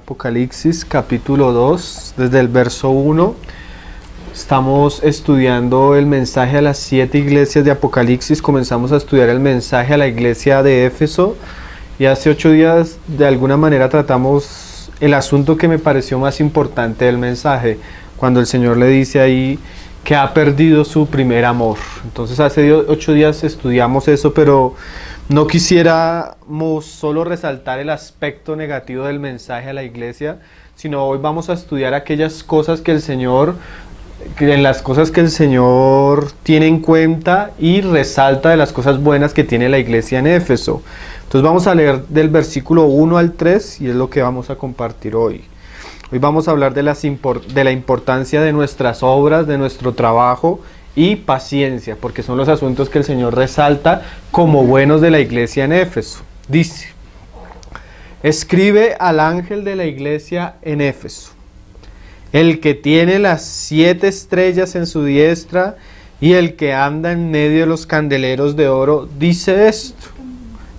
Apocalipsis capítulo 2, desde el verso 1. Estamos estudiando el mensaje a las 7 iglesias de Apocalipsis. Comenzamos a estudiar el mensaje a la iglesia de Éfeso. Y hace 8 días, de alguna manera, tratamos el asunto que me pareció más importante del mensaje. Cuando el Señor le dice ahí que ha perdido su primer amor. Entonces hace 8 días estudiamos eso, pero no quisiéramos solo resaltar el aspecto negativo del mensaje a la iglesia, sino hoy vamos a estudiar aquellas cosas que el Señor, en las cosas que el Señor tiene en cuenta y resalta de las cosas buenas que tiene la iglesia en Éfeso. Entonces vamos a leer del versículo 1 al 3 y es lo que vamos a compartir hoy. Hoy vamos a hablar de la importancia de nuestras obras, de nuestro trabajo y paciencia, porque son los asuntos que el Señor resalta como buenos de la iglesia en Éfeso. Dice: escribe al ángel de la iglesia en Éfeso, el que tiene las 7 estrellas en su diestra y el que anda en medio de los candeleros de oro, dice esto.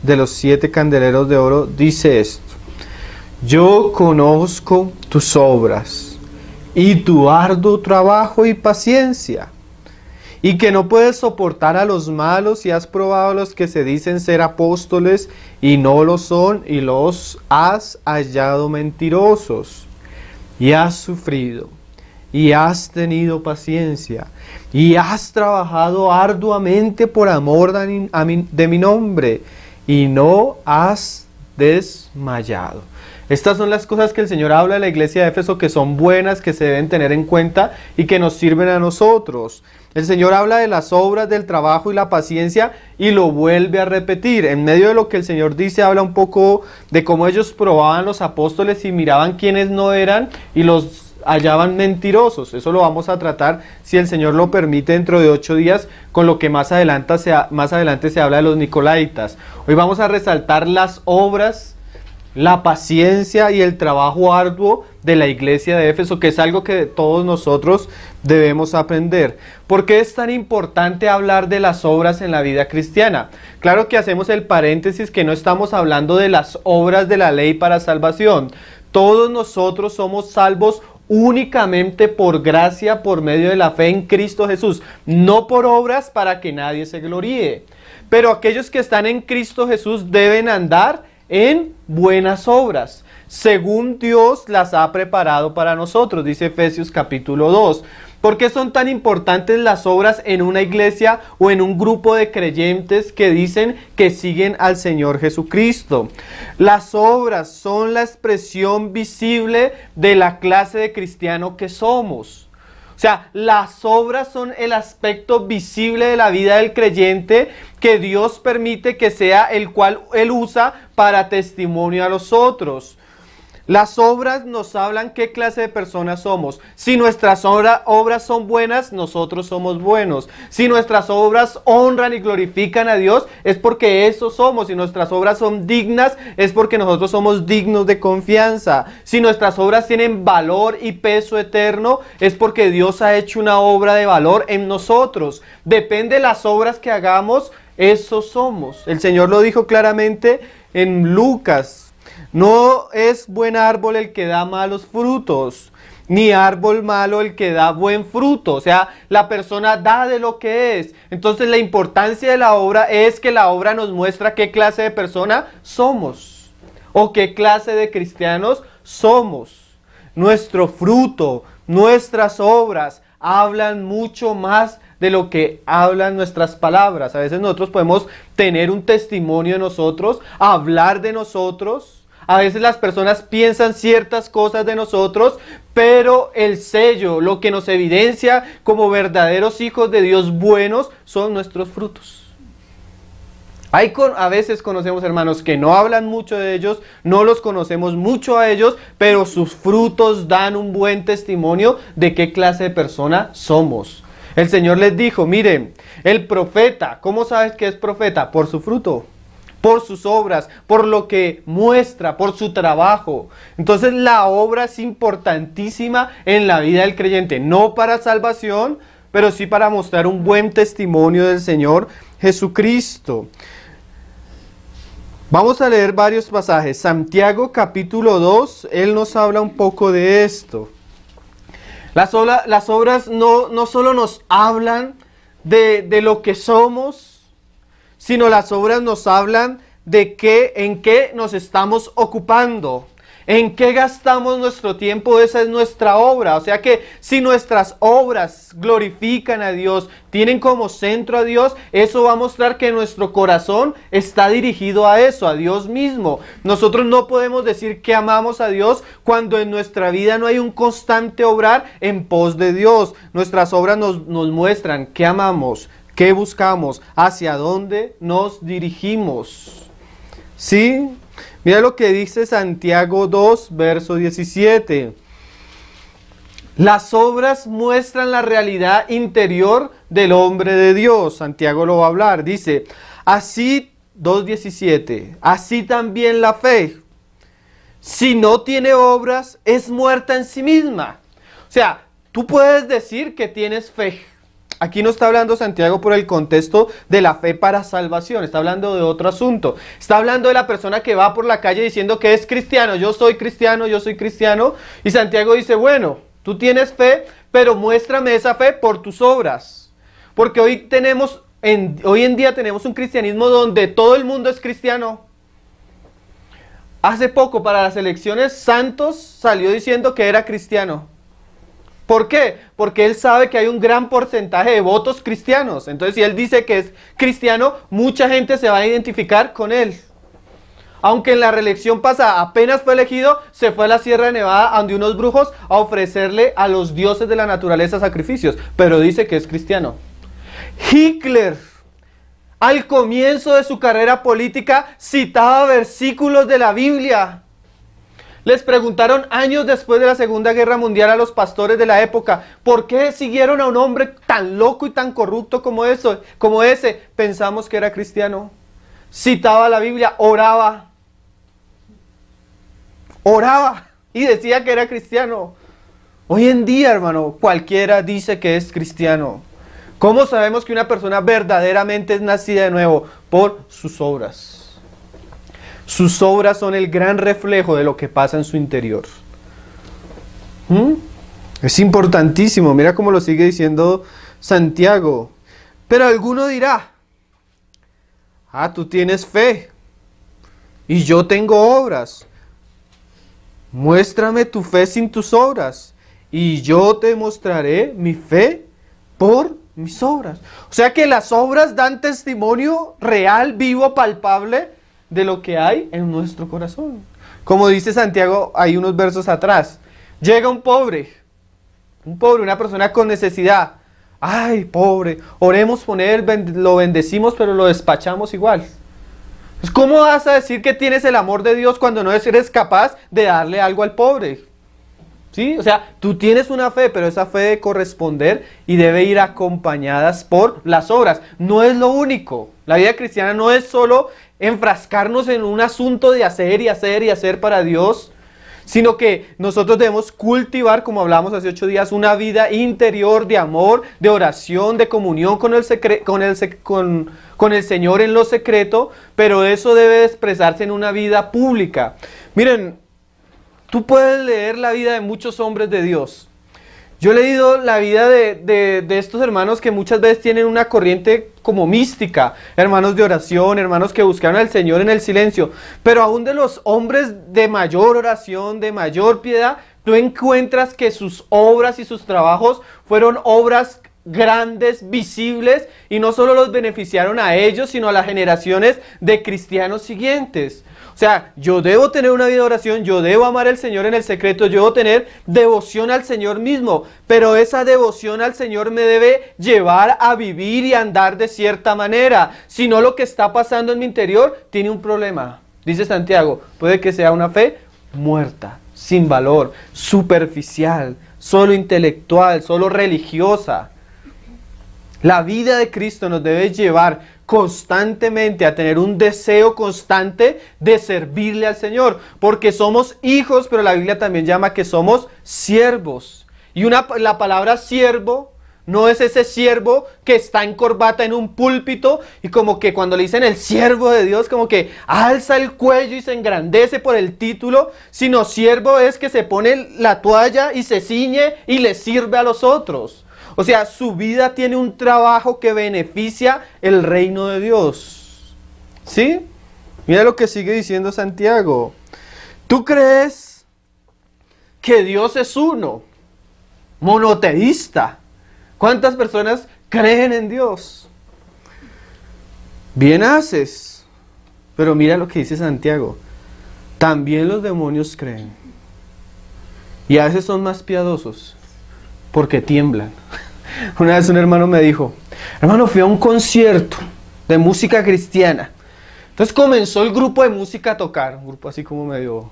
De los 7 candeleros de oro, dice esto: yo conozco tus obras y tu arduo trabajo y paciencia, y que no puedes soportar a los malos, y has probado a los que se dicen ser apóstoles y no lo son, y los has hallado mentirosos, y has sufrido, y has tenido paciencia, y has trabajado arduamente por amor de mi nombre, y no has desmayado. Estas son las cosas que el Señor habla de la iglesia de Éfeso, que son buenas, que se deben tener en cuenta y que nos sirven a nosotros. El Señor habla de las obras, del trabajo y la paciencia y lo vuelve a repetir. En medio de lo que el Señor dice, habla un poco de cómo ellos probaban los apóstoles y miraban quiénes no eran y los hallaban mentirosos. Eso lo vamos a tratar, si el Señor lo permite, dentro de 8 días, con lo que más adelante se habla de los nicolaítas. Hoy vamos a resaltar las obras, la paciencia y el trabajo arduo de la iglesia de Éfeso, que es algo que todos nosotros debemos aprender. ¿Por qué es tan importante hablar de las obras en la vida cristiana? Claro que hacemos el paréntesis que no estamos hablando de las obras de la ley para salvación. Todos nosotros somos salvos únicamente por gracia, por medio de la fe en Cristo Jesús, no por obras para que nadie se gloríe. Pero aquellos que están en Cristo Jesús deben andar en buenas obras, según Dios las ha preparado para nosotros, dice Efesios capítulo 2. ¿Por qué son tan importantes las obras en una iglesia o en un grupo de creyentes que dicen que siguen al Señor Jesucristo? Las obras son la expresión visible de la clase de cristiano que somos. O sea, las obras son el aspecto visible de la vida del creyente que Dios permite que sea el cual Él usa para testimonio a los otros. Las obras nos hablan qué clase de personas somos. Si nuestras obras son buenas, nosotros somos buenos. Si nuestras obras honran y glorifican a Dios, es porque eso somos. Si nuestras obras son dignas, es porque nosotros somos dignos de confianza. Si nuestras obras tienen valor y peso eterno, es porque Dios ha hecho una obra de valor en nosotros. Depende de las obras que hagamos, eso somos. El Señor lo dijo claramente en Lucas. No es buen árbol el que da malos frutos, ni árbol malo el que da buen fruto. O sea, la persona da de lo que es. Entonces la importancia de la obra es que la obra nos muestra qué clase de persona somos, o qué clase de cristianos somos. Nuestro fruto, nuestras obras hablan mucho más de lo que hablan nuestras palabras. A veces nosotros podemos tener un testimonio de nosotros, hablar de nosotros. A veces las personas piensan ciertas cosas de nosotros, pero el sello, lo que nos evidencia como verdaderos hijos de Dios buenos, son nuestros frutos. A veces conocemos hermanos que no hablan mucho de ellos, no los conocemos mucho a ellos, pero sus frutos dan un buen testimonio de qué clase de persona somos. El Señor les dijo: miren, el profeta, ¿cómo sabes que es profeta? Por su fruto, por sus obras, por lo que muestra, por su trabajo. Entonces la obra es importantísima en la vida del creyente, no para salvación, pero sí para mostrar un buen testimonio del Señor Jesucristo. Vamos a leer varios pasajes. Santiago capítulo 2, él nos habla un poco de esto. Las obras no solo nos hablan de lo que somos, sino las obras nos hablan de en qué nos estamos ocupando, en qué gastamos nuestro tiempo. Esa es nuestra obra. O sea que si nuestras obras glorifican a Dios, tienen como centro a Dios, eso va a mostrar que nuestro corazón está dirigido a eso, a Dios mismo. Nosotros no podemos decir que amamos a Dios cuando en nuestra vida no hay un constante obrar en pos de Dios. Nuestras obras nos muestran qué amamos, qué buscamos, hacia dónde nos dirigimos. ¿Sí? Mira lo que dice Santiago 2, verso 17. Las obras muestran la realidad interior del hombre de Dios. Santiago lo va a hablar. Dice, así, 2:17, así también la fe, si no tiene obras, es muerta en sí misma. O sea, tú puedes decir que tienes fe. Aquí no está hablando Santiago por el contexto de la fe para salvación, está hablando de otro asunto. Está hablando de la persona que va por la calle diciendo que es cristiano, yo soy cristiano, yo soy cristiano. Y Santiago dice, bueno, tú tienes fe, pero muéstrame esa fe por tus obras. Porque hoy en día tenemos un cristianismo donde todo el mundo es cristiano. Hace poco, para las elecciones, Santos salió diciendo que era cristiano. ¿Por qué? Porque él sabe que hay un gran porcentaje de votos cristianos. Entonces, si él dice que es cristiano, mucha gente se va a identificar con él. Aunque en la reelección pasada apenas fue elegido, se fue a la Sierra de Nevada donde unos brujos a ofrecerle a los dioses de la naturaleza sacrificios. Pero dice que es cristiano. Hitler, al comienzo de su carrera política, citaba versículos de la Biblia. Les preguntaron años después de la Segunda Guerra Mundial a los pastores de la época, ¿por qué siguieron a un hombre tan loco y tan corrupto como ese? Pensamos que era cristiano. Citaba la Biblia, oraba y decía que era cristiano. Hoy en día, hermano, cualquiera dice que es cristiano. ¿Cómo sabemos que una persona verdaderamente es nacida de nuevo? Por sus obras. Sus obras son el gran reflejo de lo que pasa en su interior. Es importantísimo. Mira cómo lo sigue diciendo Santiago. Pero alguno dirá, tú tienes fe y yo tengo obras. Muéstrame tu fe sin tus obras y yo te mostraré mi fe por mis obras. O sea que las obras dan testimonio real, vivo, palpable de lo que hay en nuestro corazón. Como dice Santiago, hay unos versos atrás. Llega un pobre, una persona con necesidad. Ay, pobre, oremos por él, lo bendecimos, pero lo despachamos igual. Pues, ¿cómo vas a decir que tienes el amor de Dios cuando no eres capaz de darle algo al pobre? ¿Sí? O sea, tú tienes una fe, pero esa fe debe corresponder y debe ir acompañadas por las obras. No es lo único. La vida cristiana no es solo enfrascarnos en un asunto de hacer y hacer y hacer para Dios, sino que nosotros debemos cultivar, como hablamos hace 8 días, una vida interior de amor, de oración, de comunión con el Señor en lo secreto, pero eso debe expresarse en una vida pública. Miren, tú puedes leer la vida de muchos hombres de Dios. Yo he leído la vida de estos hermanos que muchas veces tienen una corriente como mística, hermanos de oración, hermanos que buscaron al Señor en el silencio, pero aún de los hombres de mayor oración, de mayor piedad, tú encuentras que sus obras y sus trabajos fueron obras grandes, visibles, y no solo los beneficiaron a ellos, sino a las generaciones de cristianos siguientes. O sea, yo debo tener una vida de oración, yo debo amar al Señor en el secreto, yo debo tener devoción al Señor mismo, pero esa devoción al Señor me debe llevar a vivir y andar de cierta manera. Si no, lo que está pasando en mi interior tiene un problema. Dice Santiago, puede que sea una fe muerta, sin valor, superficial, solo intelectual, solo religiosa. La vida de Cristo nos debe llevar constantemente a tener un deseo constante de servirle al Señor, porque somos hijos, pero la Biblia también llama que somos siervos. Y la palabra siervo no es ese siervo que está en corbata en un púlpito y como que cuando le dicen el siervo de Dios, como que alza el cuello y se engrandece por el título, sino siervo es que se pone la toalla y se ciñe y le sirve a los otros. O sea, su vida tiene un trabajo que beneficia el reino de Dios. ¿Sí? Mira lo que sigue diciendo Santiago. ¿Tú crees que Dios es uno? Monoteísta. ¿Cuántas personas creen en Dios? Bien haces. Pero mira lo que dice Santiago. También los demonios creen. Y a veces son más piadosos. Porque tiemblan. Una vez un hermano me dijo, hermano, fui a un concierto de música cristiana. Entonces comenzó el grupo de música a tocar. Un grupo así como medio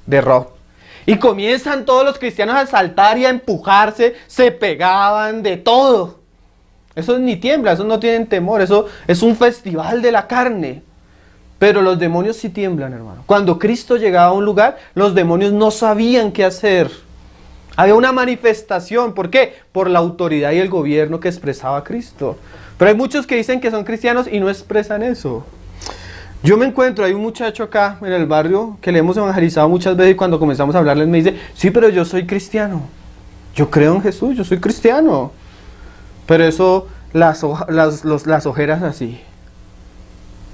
de rock. Y comienzan todos los cristianos a saltar y a empujarse, se pegaban, de todo. Eso ni tiembla, eso no tienen temor, eso es un festival de la carne. Pero los demonios sí tiemblan, hermano. Cuando Cristo llegaba a un lugar, los demonios no sabían qué hacer. Había una manifestación, ¿por qué? Por la autoridad y el gobierno que expresaba Cristo. Pero hay muchos que dicen que son cristianos y no expresan eso. Yo me encuentro, hay un muchacho acá en el barrio que le hemos evangelizado muchas veces y cuando comenzamos a hablarles me dice, sí, pero yo soy cristiano, yo creo en Jesús, yo soy cristiano. Pero eso, las ojeras así,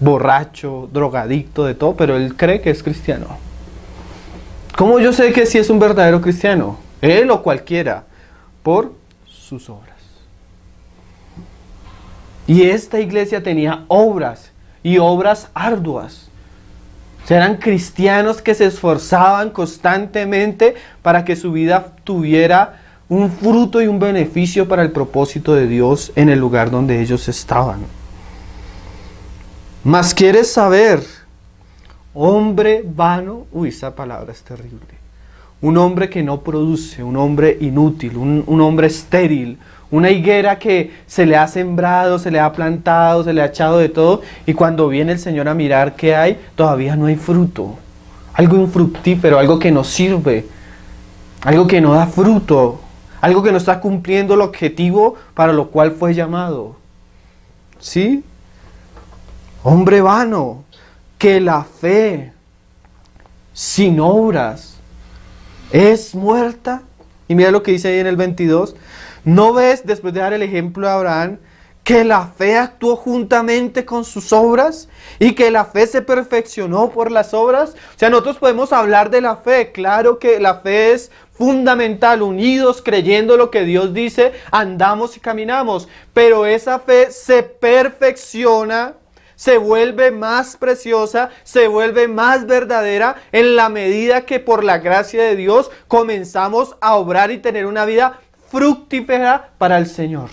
borracho, drogadicto, de todo, pero él cree que es cristiano. ¿Cómo yo sé que sí es un verdadero cristiano? Él o cualquiera, por sus obras. Y esta iglesia tenía obras. Y obras arduas. O sea, eran cristianos que se esforzaban constantemente para que su vida tuviera un fruto y un beneficio para el propósito de Dios en el lugar donde ellos estaban. Mas quieres saber, hombre vano, uy, esa palabra es terrible. Un hombre que no produce, un hombre inútil, un hombre estéril. Una higuera que se le ha sembrado, se le ha plantado, se le ha echado de todo y cuando viene el Señor a mirar qué hay, todavía no hay fruto. Algo infructífero, algo que no sirve, algo que no da fruto, algo que no está cumpliendo el objetivo para lo cual fue llamado. ¿Sí? Hombre vano, que la fe sin obras es muerta. Y mira lo que dice ahí en el 22. ¿No ves, después de dar el ejemplo de Abraham, que la fe actuó juntamente con sus obras y que la fe se perfeccionó por las obras? O sea, nosotros podemos hablar de la fe, claro que la fe es fundamental, unidos, creyendo lo que Dios dice, andamos y caminamos, pero esa fe se perfecciona, se vuelve más preciosa, se vuelve más verdadera en la medida que por la gracia de Dios comenzamos a obrar y tener una vida fructífera para el Señor.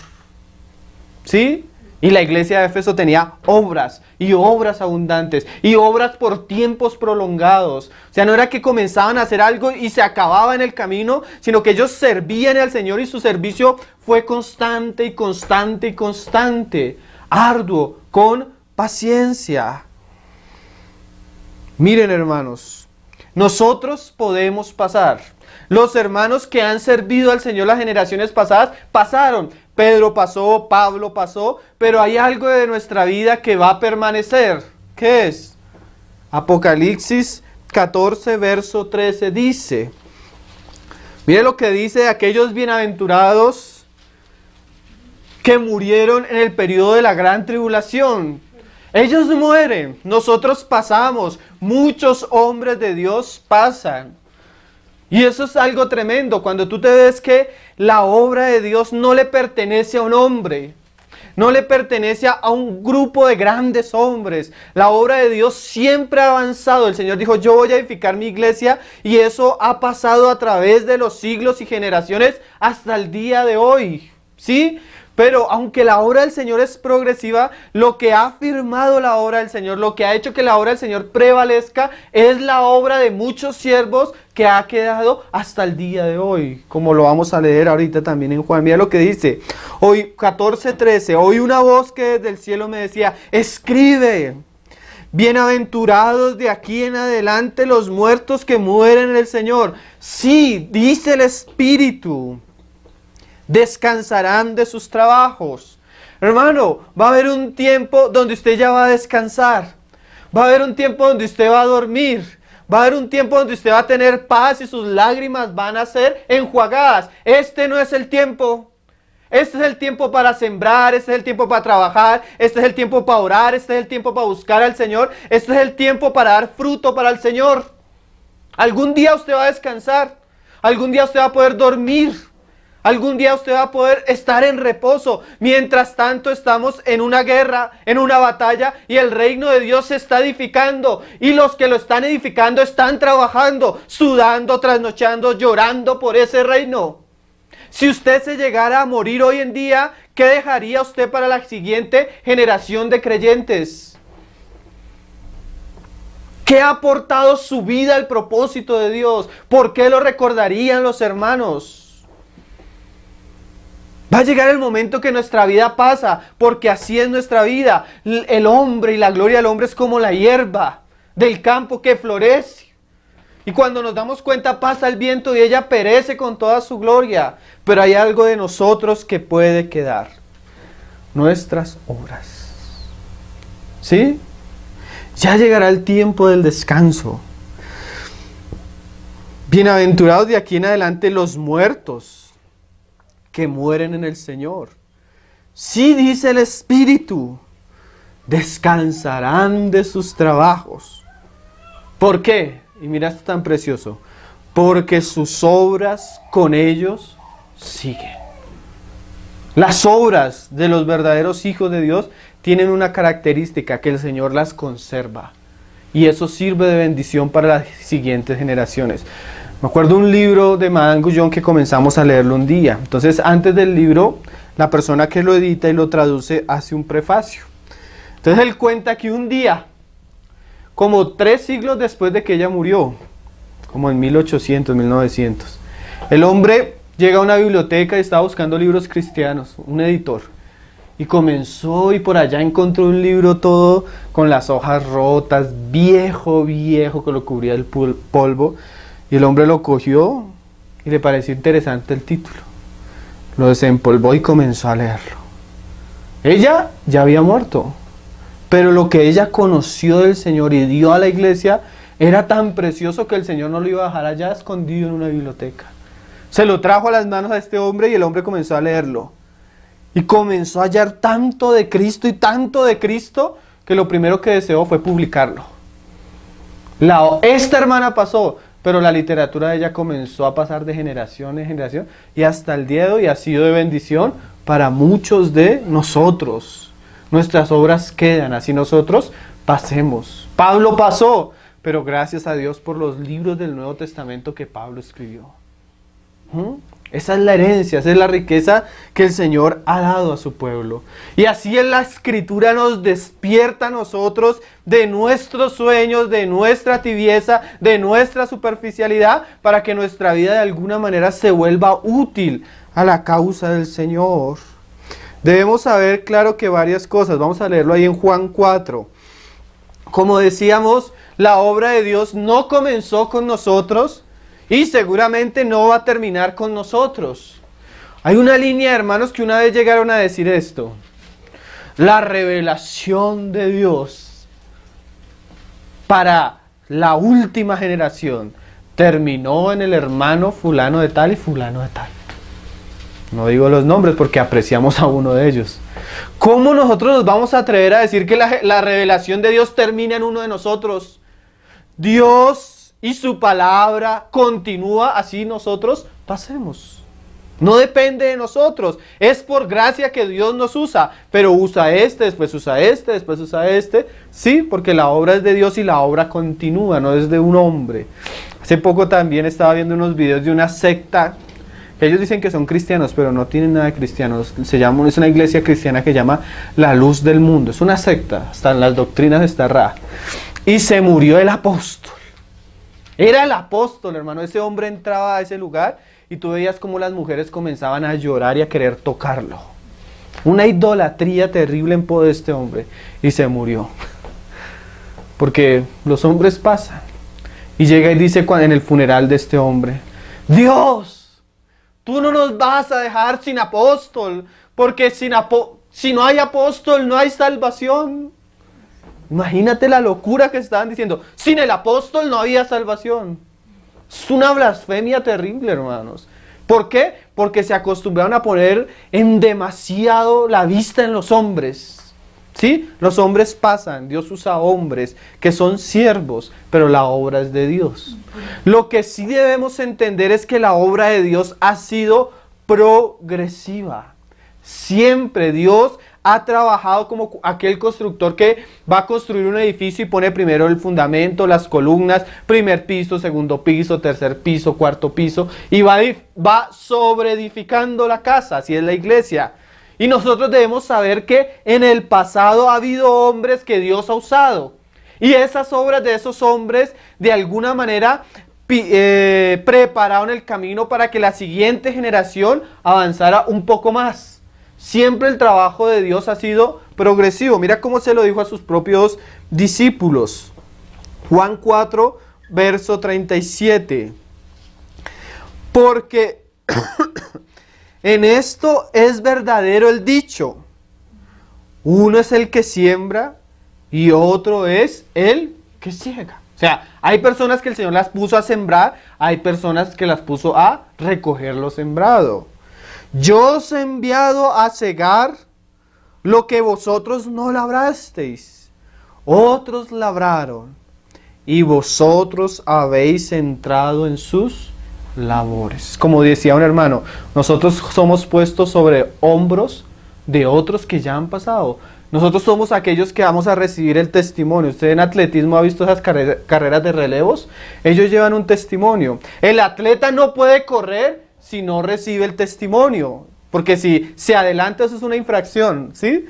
¿Sí? Y la iglesia de Éfeso tenía obras y obras abundantes y obras por tiempos prolongados. O sea, no era que comenzaban a hacer algo y se acababa en el camino, sino que ellos servían al Señor y su servicio fue constante y constante y constante, arduo, con paciencia. Miren, hermanos, nosotros podemos pasar. Los hermanos que han servido al Señor las generaciones pasadas pasaron. Pedro pasó, Pablo pasó, pero hay algo de nuestra vida que va a permanecer. ¿Qué es? Apocalipsis 14, verso 13 dice, mire lo que dice de aquellos bienaventurados que murieron en el periodo de la gran tribulación. Ellos mueren, nosotros pasamos, muchos hombres de Dios pasan. Y eso es algo tremendo, cuando tú te ves que la obra de Dios no le pertenece a un hombre, no le pertenece a un grupo de grandes hombres. La obra de Dios siempre ha avanzado. El Señor dijo, yo voy a edificar mi iglesia y eso ha pasado a través de los siglos y generaciones hasta el día de hoy. ¿Sí? Pero aunque la obra del Señor es progresiva, lo que ha firmado la obra del Señor, lo que ha hecho que la obra del Señor prevalezca, es la obra de muchos siervos que ha quedado hasta el día de hoy. Como lo vamos a leer ahorita también en Juan. Mira lo que dice. Hoy 14:13. Oí una voz que desde el cielo me decía, escribe. Bienaventurados de aquí en adelante los muertos que mueren en el Señor. Sí, dice el Espíritu. descansarán de sus trabajos. Hermano, va a haber un tiempo donde usted ya va a descansar. Va a haber un tiempo donde usted va a dormir. Va a haber un tiempo donde usted va a tener paz y sus lágrimas van a ser enjuagadas. Este no es el tiempo. Este es el tiempo para sembrar, este es el tiempo para trabajar, este es el tiempo para orar, este es el tiempo para buscar al Señor, este es el tiempo para dar fruto para el Señor. Algún día usted va a descansar, algún día usted va a poder dormir, algún día usted va a poder estar en reposo. Mientras tanto estamos en una guerra, en una batalla, y el reino de Dios se está edificando, y los que lo están edificando están trabajando, sudando, trasnochando, llorando por ese reino. Si usted se llegara a morir hoy en día, ¿qué dejaría usted para la siguiente generación de creyentes? ¿Qué ha aportado su vida al propósito de Dios? ¿Por qué lo recordarían los hermanos? Va a llegar el momento que nuestra vida pasa, porque así es nuestra vida. El hombre y la gloria del hombre es como la hierba del campo que florece. Y cuando nos damos cuenta pasa el viento y ella perece con toda su gloria. Pero hay algo de nosotros que puede quedar. Nuestras obras. ¿Sí? Ya llegará el tiempo del descanso. Bienaventurados de aquí en adelante los muertos que mueren en el Señor. Sí, dice el Espíritu, descansarán de sus trabajos. ¿Por qué? Y mira esto tan precioso. Porque sus obras con ellos siguen. Las obras de los verdaderos hijos de Dios tienen una característica, que el Señor las conserva. Y eso sirve de bendición para las siguientes generaciones. Me acuerdo un libro de Madame Guyon que comenzamos a leerlo un día. Entonces, antes del libro, la persona que lo edita y lo traduce hace un prefacio. Entonces, él cuenta que un día, como 3 siglos después de que ella murió, como en 1800, 1900, el hombre llega a una biblioteca y estaba buscando libros cristianos, un editor, y comenzó y por allá encontró un libro todo con las hojas rotas, viejo, que lo cubría el polvo, y el hombre lo cogió y le pareció interesante el título. Lo desempolvó y comenzó a leerlo. Ella ya había muerto, pero lo que ella conoció del Señor y dio a la iglesia era tan precioso que el Señor no lo iba a dejar allá escondido en una biblioteca. Se lo trajo a las manos a este hombre y el hombre comenzó a leerlo. Y comenzó a hallar tanto de Cristo y tanto de Cristo que lo primero que deseó fue publicarlo. Esta hermana pasó, pero la literatura de ella comenzó a pasar de generación en generación y hasta el día de hoy ha sido de bendición para muchos de nosotros. Nuestras obras quedan, así nosotros pasemos. Pablo pasó, pero gracias a Dios por los libros del Nuevo Testamento que Pablo escribió. Esa es la herencia, esa es la riqueza que el Señor ha dado a su pueblo. Y así en la Escritura nos despierta a nosotros de nuestros sueños, de nuestra tibieza, de nuestra superficialidad, para que nuestra vida de alguna manera se vuelva útil a la causa del Señor. Debemos saber, claro, que varias cosas. Vamos a leerlo ahí en Juan 4. Como decíamos, la obra de Dios no comenzó con nosotros y seguramente no va a terminar con nosotros. Hay una línea, hermanos, que una vez llegaron a decir esto. La revelación de Dios para la última generación terminó en el hermano fulano de tal y fulano de tal. No digo los nombres porque apreciamos a uno de ellos. ¿Cómo nosotros nos vamos a atrever a decir que la revelación de Dios termina en uno de nosotros? Dios y su palabra continúa, así nosotros pasemos. No depende de nosotros. Es por gracia que Dios nos usa. Pero usa este, después usa este, después usa este. Sí, porque la obra es de Dios y la obra continúa, no es de un hombre. Hace poco también estaba viendo unos videos de una secta. Ellos dicen que son cristianos, pero no tienen nada de cristianos. Es una iglesia cristiana que se llama La Luz del Mundo. Es una secta, hasta en las doctrinas está errada. Y se murió el apóstol. Era el apóstol, hermano. Ese hombre entraba a ese lugar y tú veías cómo las mujeres comenzaban a llorar y a querer tocarlo. Una idolatría terrible en pos de este hombre. Y se murió. Porque los hombres pasan. Y llega y dice en el funeral de este hombre: Dios, tú no nos vas a dejar sin apóstol, porque si no hay apóstol no hay salvación. Imagínate la locura que estaban diciendo. Sin el apóstol no había salvación. Es una blasfemia terrible, hermanos. ¿Por qué? Porque se acostumbraron a poner en demasiado la vista en los hombres. ¿Sí? Los hombres pasan, Dios usa hombres que son siervos, pero la obra es de Dios. Lo que sí debemos entender es que la obra de Dios ha sido progresiva. Siempre Dios ha trabajado como aquel constructor que va a construir un edificio y pone primero el fundamento, las columnas, primer piso, segundo piso, tercer piso, cuarto piso, y va sobreedificando la casa. Así es la iglesia. Y nosotros debemos saber que en el pasado ha habido hombres que Dios ha usado. Y esas obras de esos hombres de alguna manera prepararon el camino para que la siguiente generación avanzara un poco más. Siempre el trabajo de Dios ha sido progresivo. Mira cómo se lo dijo a sus propios discípulos. Juan 4, verso 37. Porque en esto es verdadero el dicho: uno es el que siembra y otro es el que ciega. O sea, hay personas que el Señor las puso a sembrar, hay personas que las puso a recoger lo sembrado. Yo os he enviado a cegar lo que vosotros no labrasteis. Otros labraron y vosotros habéis entrado en sus labores. Como decía un hermano, nosotros somos puestos sobre hombros de otros que ya han pasado. Nosotros somos aquellos que vamos a recibir el testimonio. Usted en atletismo ha visto esas carreras de relevos. Ellos llevan un testimonio. El atleta no puede correr si no recibe el testimonio, porque si se adelanta eso es una infracción, ¿sí?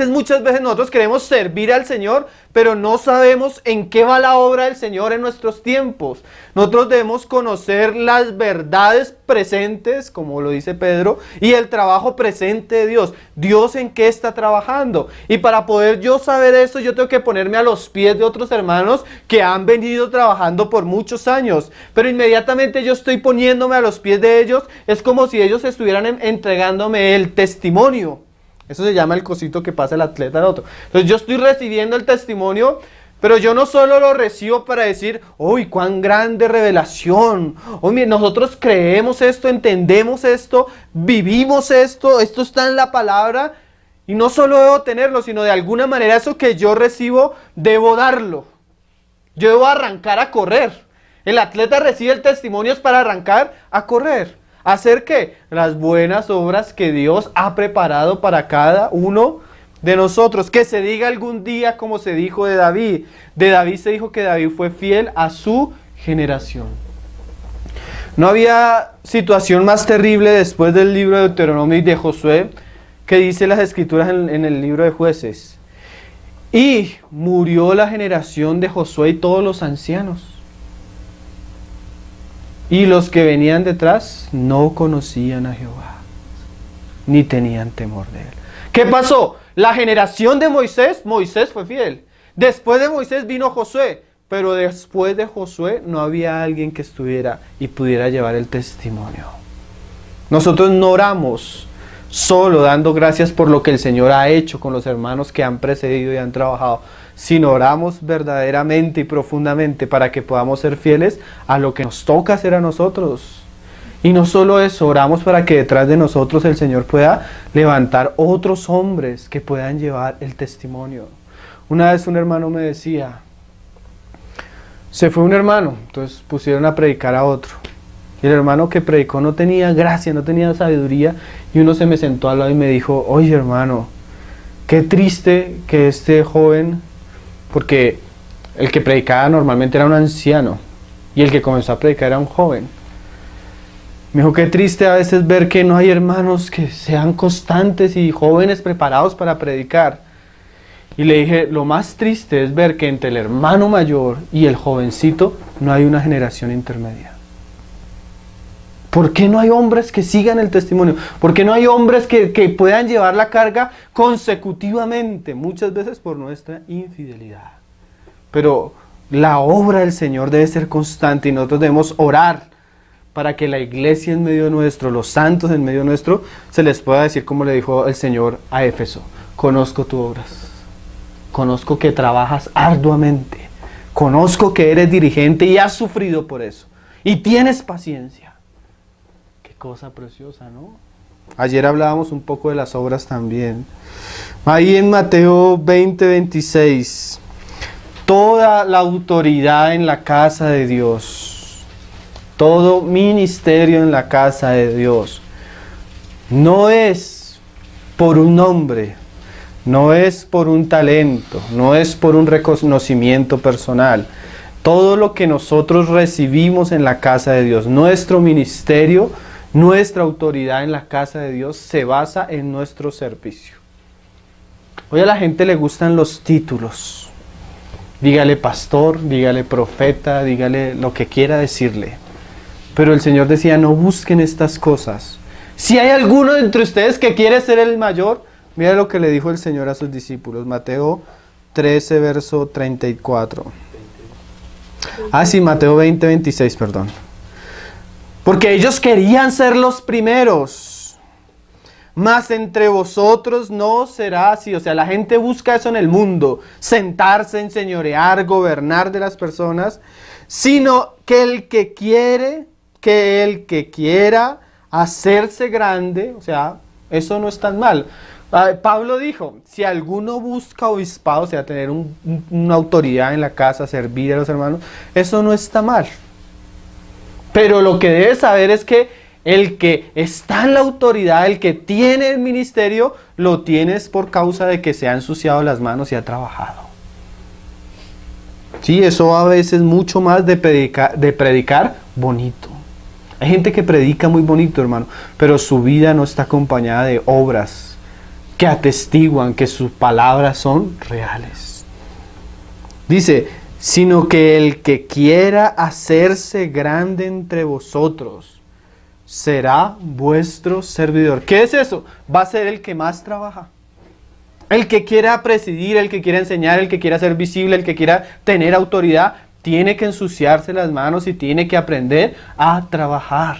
Muchas veces nosotros queremos servir al Señor, pero no sabemos en qué va la obra del Señor en nuestros tiempos. Nosotros debemos conocer las verdades presentes, como lo dice Pedro, y el trabajo presente de Dios. Dios en qué está trabajando. Y para poder yo saber eso, yo tengo que ponerme a los pies de otros hermanos que han venido trabajando por muchos años. Pero inmediatamente yo estoy poniéndome a los pies de ellos, es como si ellos estuvieran entregándome el testimonio. Eso se llama el cosito que pasa el atleta al otro. Entonces yo estoy recibiendo el testimonio, pero yo no solo lo recibo para decir, ¡uy, cuán grande revelación! ¡Uy, nosotros creemos esto, entendemos esto, vivimos esto, esto está en la palabra! Y no solo debo tenerlo, sino de alguna manera eso que yo recibo, debo darlo. Yo debo arrancar a correr. El atleta recibe el testimonio es para arrancar a correr. ¿Hacer qué? Las buenas obras que Dios ha preparado para cada uno de nosotros. Que se diga algún día como se dijo de David. De David se dijo que David fue fiel a su generación. No había situación más terrible después del libro de Deuteronomio y de Josué que dice las escrituras en el libro de Jueces. Y murió la generación de Josué y todos los ancianos. Y los que venían detrás no conocían a Jehová, ni tenían temor de él. ¿Qué pasó? La generación de Moisés fue fiel. Después de Moisés vino Josué, pero después de Josué no había alguien que estuviera y pudiera llevar el testimonio. Nosotros no oramos solo dando gracias por lo que el Señor ha hecho con los hermanos que han precedido y han trabajado, sino oramos verdaderamente y profundamente para que podamos ser fieles a lo que nos toca hacer a nosotros. Y no solo eso, oramos para que detrás de nosotros el Señor pueda levantar otros hombres que puedan llevar el testimonio. Una vez un hermano me decía, se fue un hermano, entonces pusieron a predicar a otro. Y el hermano que predicó no tenía gracia, no tenía sabiduría, y uno se me sentó al lado y me dijo, oye hermano, qué triste que este joven, porque el que predicaba normalmente era un anciano, y el que comenzó a predicar era un joven. Me dijo, qué triste a veces ver que no hay hermanos que sean constantes y jóvenes preparados para predicar. Y le dije, lo más triste es ver que entre el hermano mayor y el jovencito no hay una generación intermedia. ¿Por qué no hay hombres que sigan el testimonio? ¿Por qué no hay hombres que puedan llevar la carga consecutivamente? Muchas veces por nuestra infidelidad. Pero la obra del Señor debe ser constante y nosotros debemos orar para que la iglesia en medio nuestro, los santos en medio nuestro, se les pueda decir como le dijo el Señor a Éfeso: conozco tus obras, conozco que trabajas arduamente, conozco que eres dirigente y has sufrido por eso, y tienes paciencia. Qué cosa preciosa, ¿no? Ayer hablábamos un poco de las obras también. Ahí en Mateo 20:26, toda la autoridad en la casa de Dios, todo ministerio en la casa de Dios, no es por un nombre, no es por un talento, no es por un reconocimiento personal. Todo lo que nosotros recibimos en la casa de Dios, nuestro ministerio, nuestra autoridad en la casa de Dios, se basa en nuestro servicio. Hoy a la gente le gustan los títulos. Dígale pastor, dígale profeta, dígale lo que quiera decirle. Pero el Señor decía: no busquen estas cosas. Si hay alguno de entre ustedes que quiere ser el mayor, mira lo que le dijo el Señor a sus discípulos. Mateo 13, verso 34. Sí, Mateo 20:26, perdón. Porque ellos querían ser los primeros, mas entre vosotros no será así. O sea, la gente busca eso en el mundo: sentarse, enseñorear, gobernar de las personas, sino que el que quiera hacerse grande, o sea, eso no es tan mal. Pablo dijo: si alguno busca obispado, o sea, tener una autoridad en la casa, servir a los hermanos, eso no está mal. Pero lo que debes saber es que el que está en la autoridad, el que tiene el ministerio, lo tienes por causa de que se ha ensuciado las manos y ha trabajado. Sí, eso a veces mucho más de predicar bonito. Hay gente que predica muy bonito, hermano, pero su vida no está acompañada de obras que atestiguan que sus palabras son reales. Dice: sino que el que quiera hacerse grande entre vosotros será vuestro servidor. ¿Qué es eso? Va a ser el que más trabaja. El que quiera presidir, el que quiera enseñar, el que quiera ser visible, el que quiera tener autoridad, tiene que ensuciarse las manos y tiene que aprender a trabajar.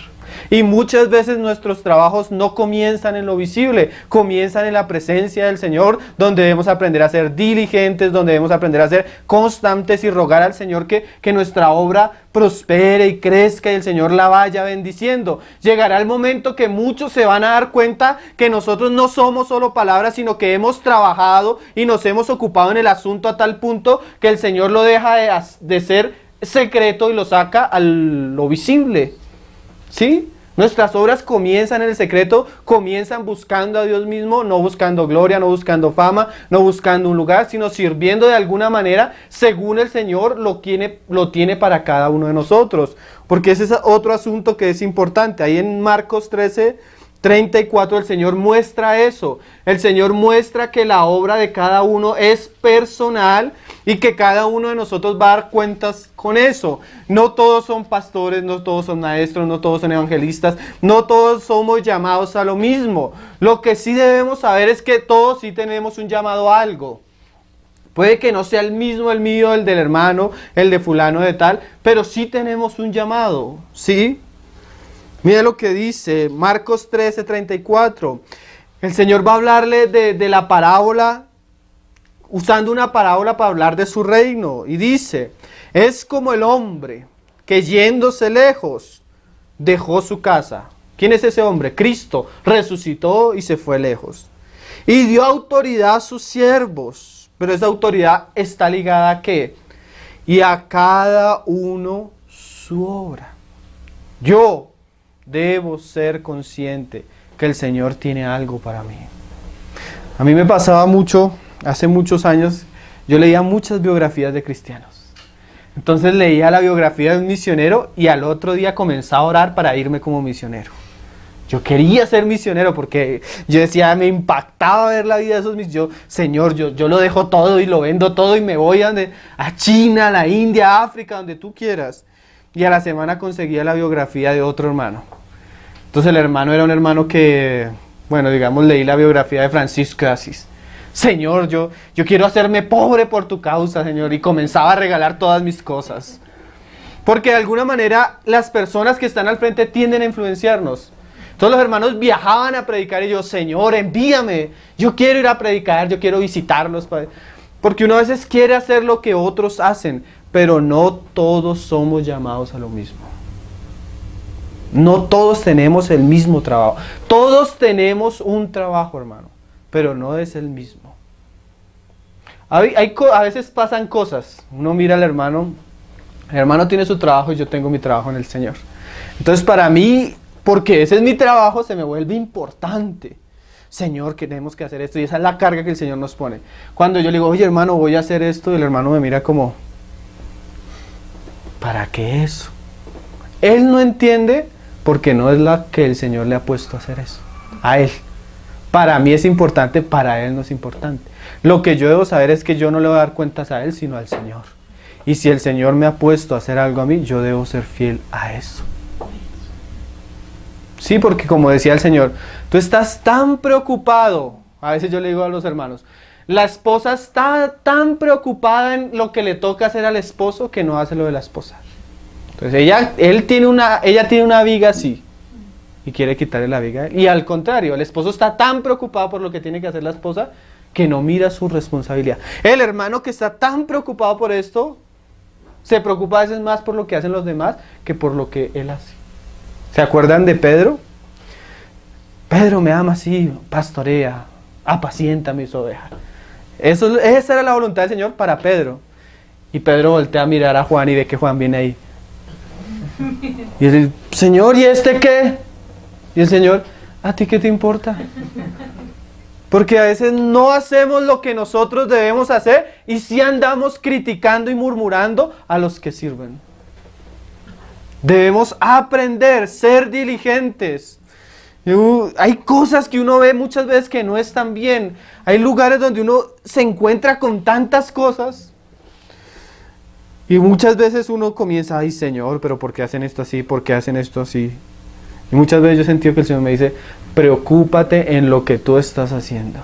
Y muchas veces nuestros trabajos no comienzan en lo visible, comienzan en la presencia del Señor, donde debemos aprender a ser diligentes, donde debemos aprender a ser constantes y rogar al Señor que nuestra obra prospere y crezca y el Señor la vaya bendiciendo. Llegará el momento que muchos se van a dar cuenta que nosotros no somos solo palabras, sino que hemos trabajado y nos hemos ocupado en el asunto a tal punto que el Señor lo deja de ser secreto y lo saca a lo visible. ¿Sí? Nuestras obras comienzan en el secreto, comienzan buscando a Dios mismo, no buscando gloria, no buscando fama, no buscando un lugar, sino sirviendo de alguna manera según el Señor lo tiene para cada uno de nosotros. Porque ese es otro asunto que es importante. Ahí en Marcos 13:34 el Señor muestra eso. El Señor muestra que la obra de cada uno es personal y que cada uno de nosotros va a dar cuentas con eso. No todos son pastores, no todos son maestros, no todos son evangelistas, no todos somos llamados a lo mismo. Lo que sí debemos saber es que todos sí tenemos un llamado a algo. Puede que no sea el mismo el mío, el del hermano, el de fulano de tal, pero sí tenemos un llamado, ¿sí? Mira lo que dice Marcos 13:34. El Señor va a hablarle de la parábola, usando una parábola para hablar de su reino. Y dice: es como el hombre que yéndose lejos dejó su casa. ¿Quién es ese hombre? Cristo. Resucitó y se fue lejos. Y dio autoridad a sus siervos. Pero esa autoridad está ligada ¿a qué? Y a cada uno su obra. Yo debo ser consciente que el Señor tiene algo para mí. A mí me pasaba mucho, hace muchos años, yo leía muchas biografías de cristianos. Entonces leía la biografía de un misionero y al otro día comenzaba a orar para irme como misionero. Yo quería ser misionero porque yo decía, me impactaba ver la vida de esos misioneros. Señor, yo lo dejo todo y lo vendo todo y me voy a China, a la India, a África, donde tú quieras. Y a la semana conseguía la biografía de otro hermano. Entonces el hermano era un hermano que, bueno, digamos, leí la biografía de Francisco de Asís. Señor, yo quiero hacerme pobre por tu causa, Señor. Y comenzaba a regalar todas mis cosas. Porque de alguna manera las personas que están al frente tienden a influenciarnos. Todos los hermanos viajaban a predicar y yo, Señor, envíame. Yo quiero ir a predicar, yo quiero visitarlos. Porque uno a veces quiere hacer lo que otros hacen, pero no todos somos llamados a lo mismo. No todos tenemos el mismo trabajo. Todos tenemos un trabajo, hermano, pero no es el mismo. A veces pasan cosas. Uno mira al hermano, el hermano tiene su trabajo y yo tengo mi trabajo en el Señor. Entonces para mí, porque ese es mi trabajo, se me vuelve importante. Señor, tenemos que hacer esto, y esa es la carga que el Señor nos pone. Cuando yo le digo, oye hermano, voy a hacer esto, y el hermano me mira como, ¿para qué eso? Él no entiende porque no es la que el Señor le ha puesto a hacer eso, a él. Para mí es importante, para él no es importante. Lo que yo debo saber es que yo no le voy a dar cuentas a él, sino al Señor. Y si el Señor me ha puesto a hacer algo a mí, yo debo ser fiel a eso. Sí, porque como decía el Señor, tú estás tan preocupado. A veces yo le digo a los hermanos, la esposa está tan preocupada en lo que le toca hacer al esposo que no hace lo de la esposa. Entonces ella tiene una viga así y quiere quitarle la viga. Y al contrario, el esposo está tan preocupado por lo que tiene que hacer la esposa que no mira su responsabilidad. El hermano que está tan preocupado por esto se preocupa a veces más por lo que hacen los demás que por lo que él hace. ¿Se acuerdan de Pedro? Pedro me ama así, pastorea, apacienta mis ovejas. Esa era la voluntad del Señor para Pedro. Y Pedro voltea a mirar a Juan y ve que Juan viene ahí. Y dice, Señor, ¿y este qué? Y el Señor, ¿a ti qué te importa? Porque a veces no hacemos lo que nosotros debemos hacer y sí andamos criticando y murmurando a los que sirven. Debemos aprender, ser diligentes. Hay cosas que uno ve muchas veces que no están bien. Hay lugares donde uno se encuentra con tantas cosas. Y muchas veces uno comienza, ay Señor, pero ¿por qué hacen esto así? ¿Por qué hacen esto así? Y muchas veces yo he sentido que el Señor me dice, preocúpate en lo que tú estás haciendo.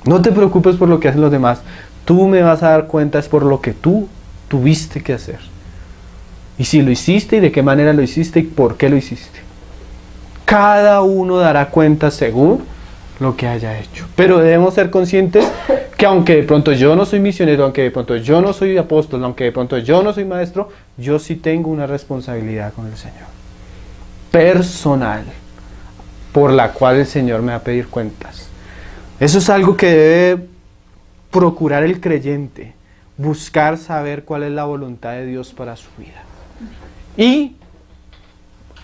No te preocupes por lo que hacen los demás. Tú me vas a dar cuentas por lo que tú tuviste que hacer. Y si lo hiciste y de qué manera lo hiciste y por qué lo hiciste. Cada uno dará cuenta según lo que haya hecho. Pero debemos ser conscientes que aunque de pronto yo no soy misionero, aunque de pronto yo no soy apóstol, aunque de pronto yo no soy maestro, yo sí tengo una responsabilidad con el Señor. Personal. Por la cual el Señor me va a pedir cuentas. Eso es algo que debe procurar el creyente. Buscar saber cuál es la voluntad de Dios para su vida. Y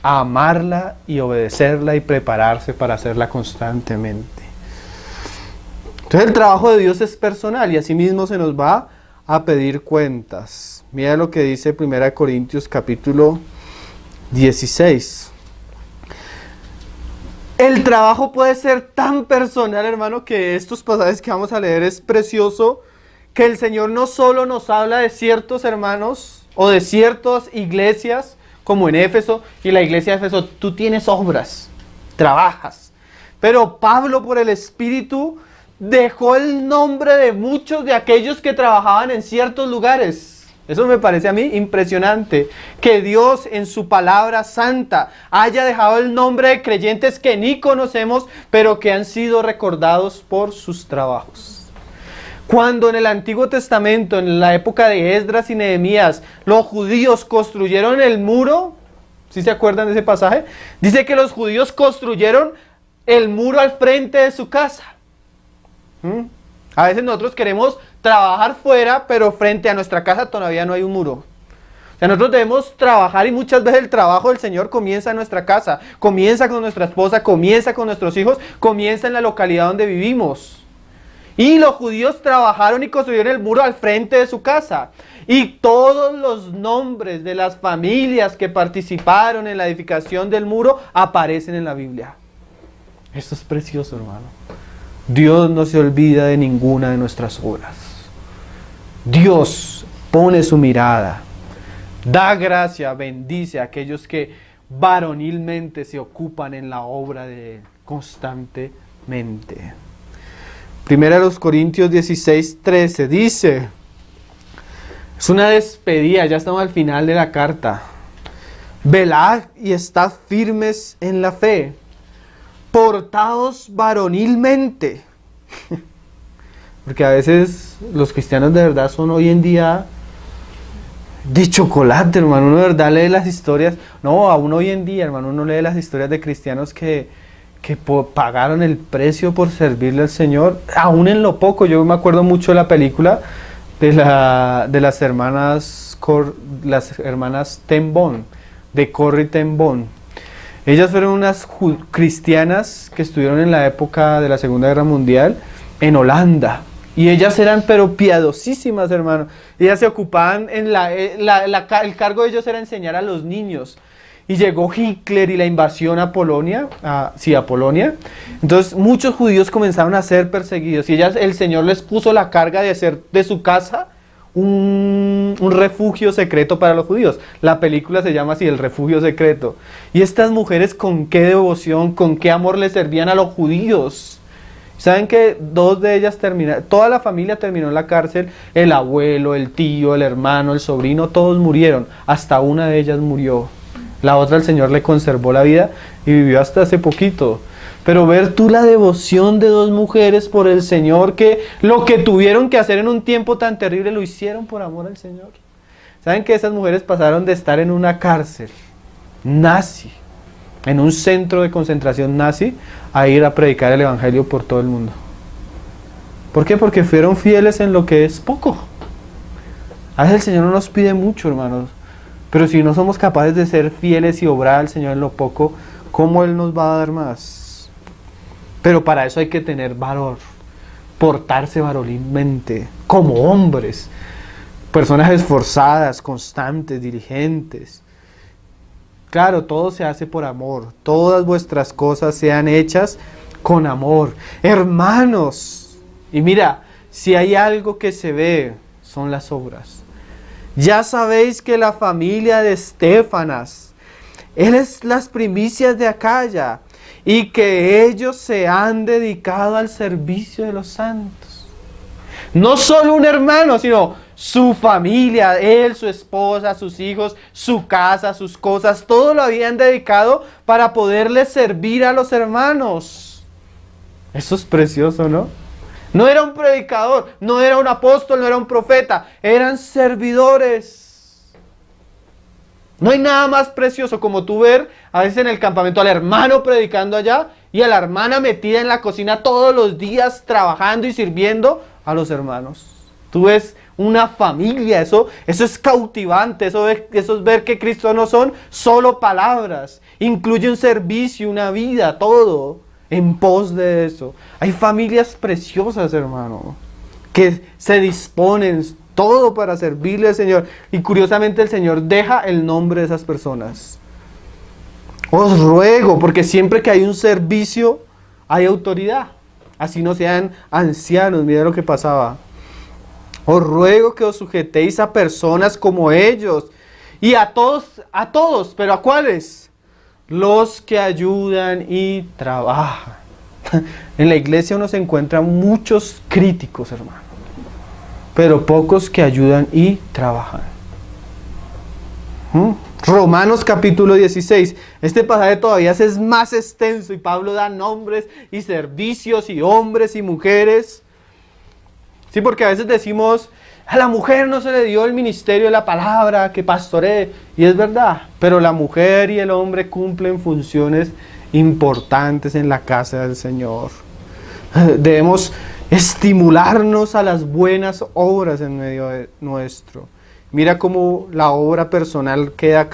amarla y obedecerla y prepararse para hacerla constantemente. Entonces el trabajo de Dios es personal y asimismo se nos va a pedir cuentas. Mira lo que dice 1 Corintios capítulo 16. El trabajo puede ser tan personal, hermano, que estos pasajes que vamos a leer es precioso, que el Señor no solo nos habla de ciertos hermanos o de ciertas iglesias, como en Éfeso, y la iglesia de Éfeso, tú tienes obras, trabajas. Pero Pablo, por el Espíritu, dejó el nombre de muchos de aquellos que trabajaban en ciertos lugares. Eso me parece a mí impresionante, que Dios en su palabra santa haya dejado el nombre de creyentes que ni conocemos, pero que han sido recordados por sus trabajos. Cuando en el Antiguo Testamento, en la época de Esdras y Nehemías, los judíos construyeron el muro, ¿sí se acuerdan de ese pasaje? Dice que los judíos construyeron el muro al frente de su casa. A veces nosotros queremos trabajar fuera, pero frente a nuestra casa todavía no hay un muro. O sea, nosotros debemos trabajar y muchas veces el trabajo del Señor comienza en nuestra casa, comienza con nuestra esposa, comienza con nuestros hijos, comienza en la localidad donde vivimos. Y los judíos trabajaron y construyeron el muro al frente de su casa. Y todos los nombres de las familias que participaron en la edificación del muro aparecen en la Biblia. Esto es precioso, hermano. Dios no se olvida de ninguna de nuestras obras. Dios pone su mirada, da gracia, bendice a aquellos que varonilmente se ocupan en la obra de Él constantemente. 1 Corintios 16:13 dice, Es una despedida, ya estamos al final de la carta. Velad y estad firmes en la fe, portaos varonilmente. Porque a veces los cristianos de verdad son hoy en día de chocolate, hermano. Uno de verdad lee las historias. No, aún hoy en día, hermano, uno lee las historias de cristianos que pagaron el precio por servirle al Señor, aún en lo poco. Yo me acuerdo mucho de la película de las hermanas Ten Boom, de Corrie Ten Boom. Ellas fueron unas cristianas que estuvieron en la época de la Segunda Guerra Mundial en Holanda. Y ellas eran pero piadosísimas, hermano. Ellas se ocupaban el cargo de ellos era enseñar a los niños. Y llegó Hitler y la invasión a Polonia, a Polonia. Entonces muchos judíos comenzaron a ser perseguidos. Y el Señor les puso la carga de hacer de su casa un refugio secreto para los judíos. La película se llama así, El Refugio Secreto. Y estas mujeres con qué devoción, con qué amor le servían a los judíos. ¿Saben que dos de ellas terminaron? Toda la familia terminó en la cárcel. El abuelo, el tío, el hermano, el sobrino, todos murieron. Hasta una de ellas murió. La otra el Señor le conservó la vida y vivió hasta hace poquito. Pero ver tú la devoción de dos mujeres por el Señor, que lo que tuvieron que hacer en un tiempo tan terrible lo hicieron por amor al Señor. ¿Saben que esas mujeres pasaron de estar en una cárcel nazi, en un centro de concentración nazi, a ir a predicar el evangelio por todo el mundo? ¿Por qué? Porque fueron fieles en lo que es poco. A veces el Señor no nos pide mucho, hermanos, pero si no somos capaces de ser fieles y obrar al Señor en lo poco, ¿cómo Él nos va a dar más? Pero para eso hay que tener valor, portarse varonilmente, como hombres, personas esforzadas, constantes, diligentes. Claro, todo se hace por amor. Todas vuestras cosas sean hechas con amor. Hermanos, y mira, si hay algo que se ve, son las obras. Ya sabéis que la familia de Estefanas, él es las primicias de Acaya, y que ellos se han dedicado al servicio de los santos. No solo un hermano, sino su familia, él, su esposa, sus hijos, su casa, sus cosas, todo lo habían dedicado para poderle servir a los hermanos. Eso es precioso, ¿no? No era un predicador, no era un apóstol, no era un profeta, eran servidores. No hay nada más precioso como tú ver a veces en el campamento al hermano predicando allá y a la hermana metida en la cocina todos los días trabajando y sirviendo a los hermanos. Tú ves una familia, eso es cautivante, eso es ver que Cristo no son solo palabras, incluye un servicio, una vida, todo en pos de eso. Hay familias preciosas, hermano, que se disponen todo para servirle al Señor. Y curiosamente el Señor deja el nombre de esas personas. Os ruego, porque siempre que hay un servicio, hay autoridad. Así no sean ancianos, mira lo que pasaba. Os ruego que os sujetéis a personas como ellos. Y a todos, pero ¿a cuáles? Los que ayudan y trabajan. En la iglesia uno se encuentra muchos críticos, hermano, pero pocos que ayudan y trabajan. Romanos capítulo 16. Este pasaje todavía es más extenso y Pablo da nombres y servicios y hombres y mujeres. Sí, porque a veces decimos, a la mujer no se le dio el ministerio de la palabra, que pastoree, y es verdad, pero la mujer y el hombre cumplen funciones importantes en la casa del Señor. Debemos estimularnos a las buenas obras en medio de nuestro. Mira cómo la obra personal queda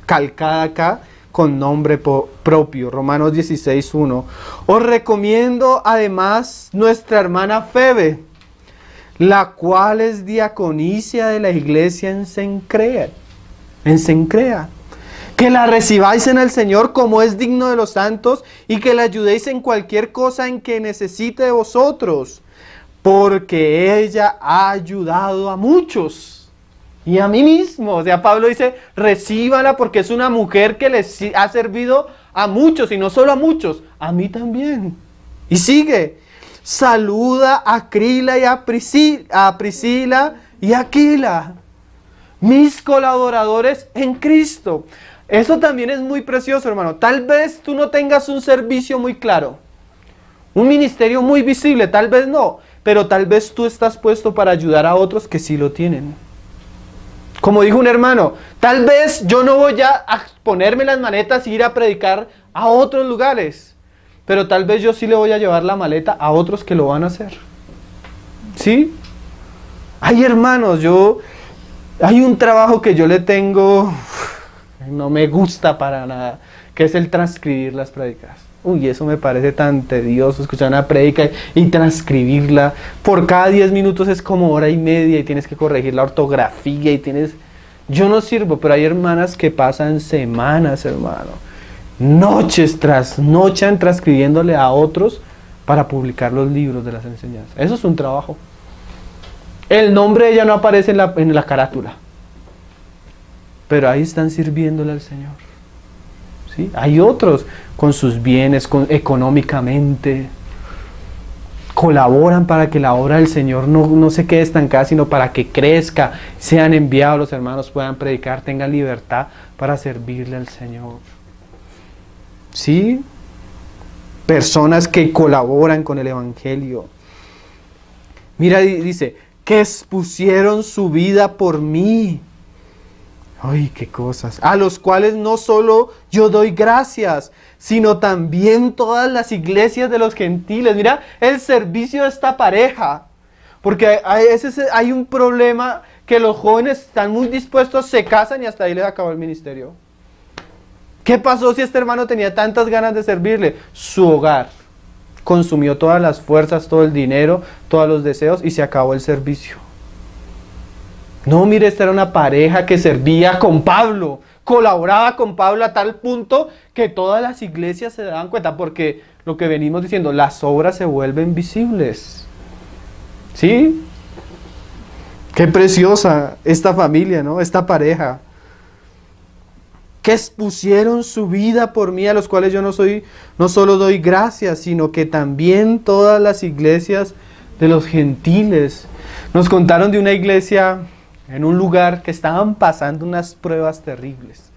calcada acá con nombre propio. Romanos 16:1. Os recomiendo además nuestra hermana Febe, la cual es diaconisa de la iglesia en Cencrea. Que la recibáis en el Señor como es digno de los santos y que la ayudéis en cualquier cosa en que necesite de vosotros, porque ella ha ayudado a muchos y a mí mismo. O sea, Pablo dice, recíbala porque es una mujer que les ha servido a muchos y no solo a muchos, a mí también. Y sigue, saluda a Aquila y a Priscila y a Aquila. mis colaboradores en Cristo. Eso también es muy precioso, hermano. Tal vez tú no tengas un servicio muy claro, un ministerio muy visible, tal vez no, pero tal vez tú estás puesto para ayudar a otros que sí lo tienen. Como dijo un hermano, tal vez yo no voy a ponerme las maletas y ir a predicar a otros lugares, pero tal vez yo sí le voy a llevar la maleta a otros que lo van a hacer. ¿Sí? Hay hermanos, hay un trabajo que yo le tengo, no me gusta para nada, que es el transcribir las prédicas. Uy, eso me parece tan tedioso, escuchar una prédica y transcribirla. Por cada 10 minutos es como hora y media y tienes que corregir la ortografía y tienes... Yo no sirvo, pero hay hermanas que pasan semanas, hermano, noches tras noche transcribiéndole a otros para publicar los libros de las enseñanzas. Eso es un trabajo. El nombre de ella no aparece en la carátula, pero ahí están sirviéndole al Señor. ¿Sí? Hay otros con sus bienes, económicamente, colaboran para que la obra del Señor no se quede estancada, sino para que crezca, sean enviados los hermanos, puedan predicar, tengan libertad para servirle al Señor. ¿Sí? Personas que colaboran con el Evangelio. Mira, dice, que expusieron su vida por mí. Ay, qué cosas. A los cuales no solo yo doy gracias, sino también todas las iglesias de los gentiles. Mira el servicio de esta pareja. Porque a veces hay un problema que los jóvenes están muy dispuestos, se casan y hasta ahí les acabó el ministerio. ¿Qué pasó si este hermano tenía tantas ganas de servirle? Su hogar consumió todas las fuerzas, todo el dinero, todos los deseos y se acabó el servicio. No, mire, esta era una pareja que servía con Pablo, colaboraba con Pablo a tal punto que todas las iglesias se daban cuenta, porque lo que venimos diciendo, las obras se vuelven visibles. ¿Sí? Qué preciosa esta familia, ¿no? Esta pareja. Que expusieron su vida por mí, a los cuales yo no solo doy gracias, sino que también todas las iglesias de los gentiles. Nos contaron de una iglesia en un lugar que estaban pasando unas pruebas terribles.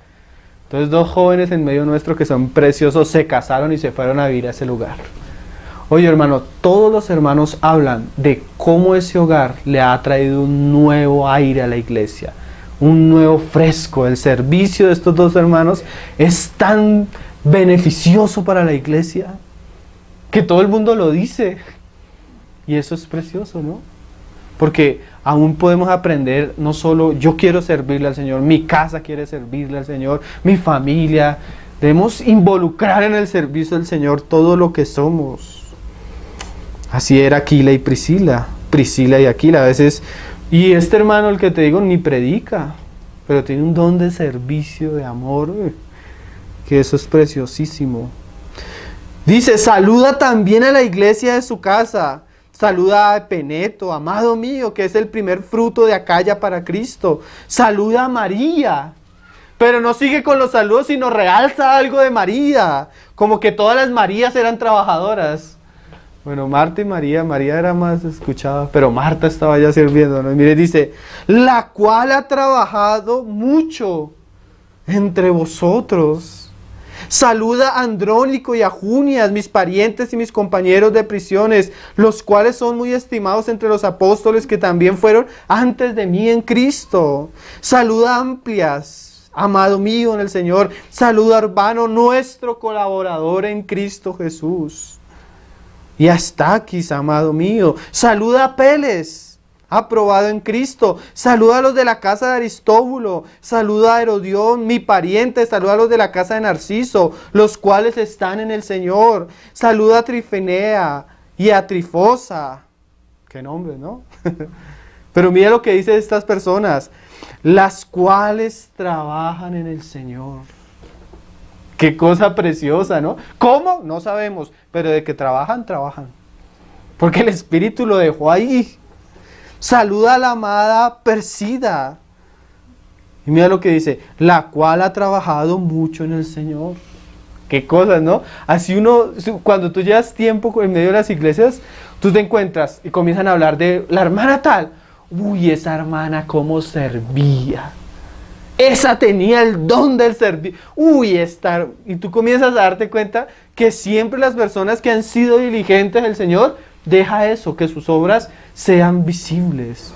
Entonces 2 jóvenes en medio nuestro que son preciosos se casaron y se fueron a vivir a ese lugar. Oye, hermano, todos los hermanos hablan de cómo ese hogar le ha traído un nuevo aire a la iglesia, un nuevo fresco. El servicio de estos 2 hermanos es tan beneficioso para la iglesia que todo el mundo lo dice. Y eso es precioso, ¿no? Porque aún podemos aprender, no solo yo quiero servirle al Señor, mi casa quiere servirle al Señor, mi familia. Debemos involucrar en el servicio del Señor todo lo que somos. Así era Aquila y Priscila y Aquila a veces. Y este hermano, el que te digo, ni predica, pero tiene un don de servicio, de amor, que eso es preciosísimo. Dice, saluda también a la iglesia de su casa. Saluda a Epeneto, amado mío, que es el primer fruto de Acaya para Cristo. Saluda a María. Pero no sigue con los saludos, sino realza algo de María. Como que todas las Marías eran trabajadoras. Bueno, Marta y María era más escuchada, pero Marta estaba ya sirviendo, ¿no? Y mire, dice, la cual ha trabajado mucho entre vosotros. Saluda a Andrónico y a Junias, mis parientes y mis compañeros de prisiones, los cuales son muy estimados entre los apóstoles que también fueron antes de mí en Cristo. Saluda a Amplias, amado mío en el Señor. Saluda a Urbano, nuestro colaborador en Cristo Jesús. Y a Estaquis, amado mío. Saluda a Peles, aprobado en Cristo. Saluda a los de la casa de Aristóbulo. Saluda a Herodión, mi pariente. Saluda a los de la casa de Narciso, los cuales están en el Señor. Saluda a Trifenea y a Trifosa. Qué nombre, ¿no? Pero mira lo que dice estas personas, las cuales trabajan en el Señor. Qué cosa preciosa, ¿no? ¿Cómo? No sabemos, pero de que trabajan, trabajan. Porque el Espíritu lo dejó ahí. Saluda a la amada Persida. Y mira lo que dice, la cual ha trabajado mucho en el Señor. Qué cosas, ¿no? Así uno, cuando tú llevas tiempo en medio de las iglesias, tú te encuentras y comienzan a hablar de la hermana tal. uy, esa hermana cómo servía. Esa tenía el don del servir. Uy, y tú comienzas a darte cuenta que siempre las personas que han sido diligentes del Señor, deja eso, que sus obras sean visibles.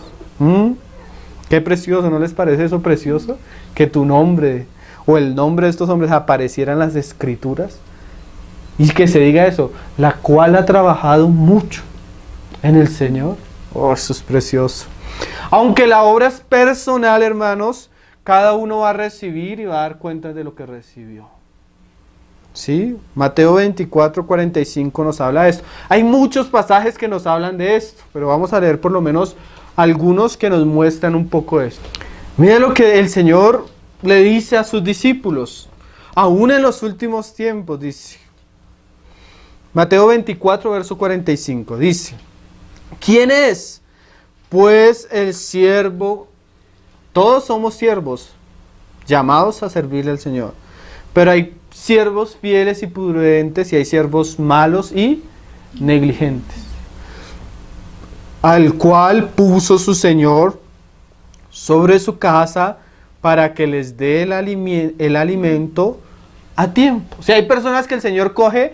Qué precioso, ¿no les parece eso precioso? Que tu nombre o el nombre de estos hombres apareciera en las Escrituras. Y que se diga eso, la cual ha trabajado mucho en el Señor. Oh, eso es precioso. Aunque la obra es personal, hermanos, cada uno va a recibir y va a dar cuenta de lo que recibió. ¿Sí? Mateo 24, 45 nos habla de esto. Hay muchos pasajes que nos hablan de esto, pero vamos a leer por lo menos algunos que nos muestran un poco esto. Mira lo que el Señor le dice a sus discípulos, aún en los últimos tiempos, dice. Mateo 24, verso 45, dice, ¿quién es, pues, el siervo? Todos somos siervos, llamados a servirle al Señor. Pero hay siervos fieles y prudentes y hay siervos malos y negligentes. Al cual puso su Señor sobre su casa para que les dé el alimento a tiempo. O sea, hay personas que el Señor coge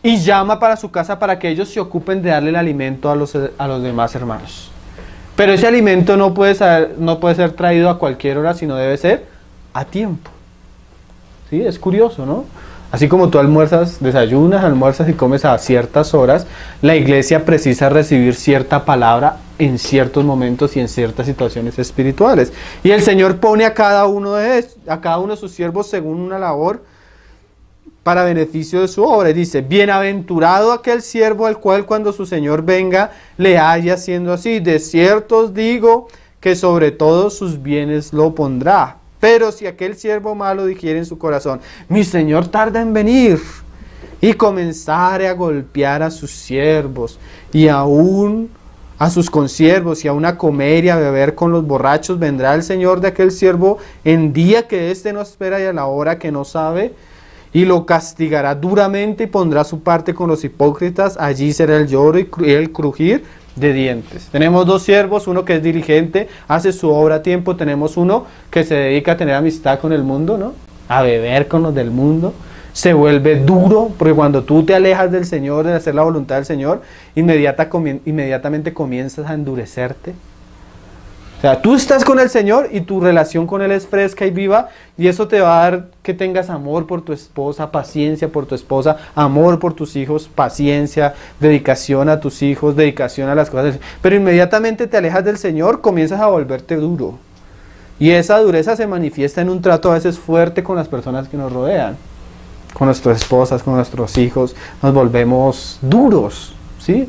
y llama para su casa para que ellos se ocupen de darle el alimento a los demás hermanos. Pero ese alimento no puede ser traído a cualquier hora, sino debe ser a tiempo. ¿Sí? Es curioso, ¿no? Así como tú desayunas, almuerzas y comes a ciertas horas, la iglesia precisa recibir cierta palabra en ciertos momentos y en ciertas situaciones espirituales. Y el Señor pone a cada uno de sus siervos según una labor para beneficio de su obra. Y dice, bienaventurado aquel siervo al cual cuando su Señor venga le haya haciendo así. De cierto os digo que sobre todos sus bienes lo pondrá. Pero si aquel siervo malo dijere en su corazón, mi Señor tarda en venir, y comenzare a golpear a sus siervos, y aún a sus consiervos, y aún a comer y a beber con los borrachos, vendrá el Señor de aquel siervo en día que éste no espera y a la hora que no sabe, y lo castigará duramente y pondrá su parte con los hipócritas. Allí será el lloro y el crujir de dientes. Tenemos dos siervos, uno que es diligente, hace su obra a tiempo. Tenemos uno que se dedica a tener amistad con el mundo, ¿no? A beber con los del mundo. Se vuelve duro, porque cuando tú te alejas del Señor, de hacer la voluntad del Señor, inmediatamente comienzas a endurecerte. O sea, tú estás con el Señor y tu relación con Él es fresca y viva, y eso te va a dar que tengas amor por tu esposa, paciencia por tu esposa, amor por tus hijos, paciencia, dedicación a tus hijos, dedicación a las cosas. Pero inmediatamente te alejas del Señor, comienzas a volverte duro. Y esa dureza se manifiesta en un trato a veces fuerte con las personas que nos rodean. Con nuestras esposas, con nuestros hijos, nos volvemos duros, ¿sí?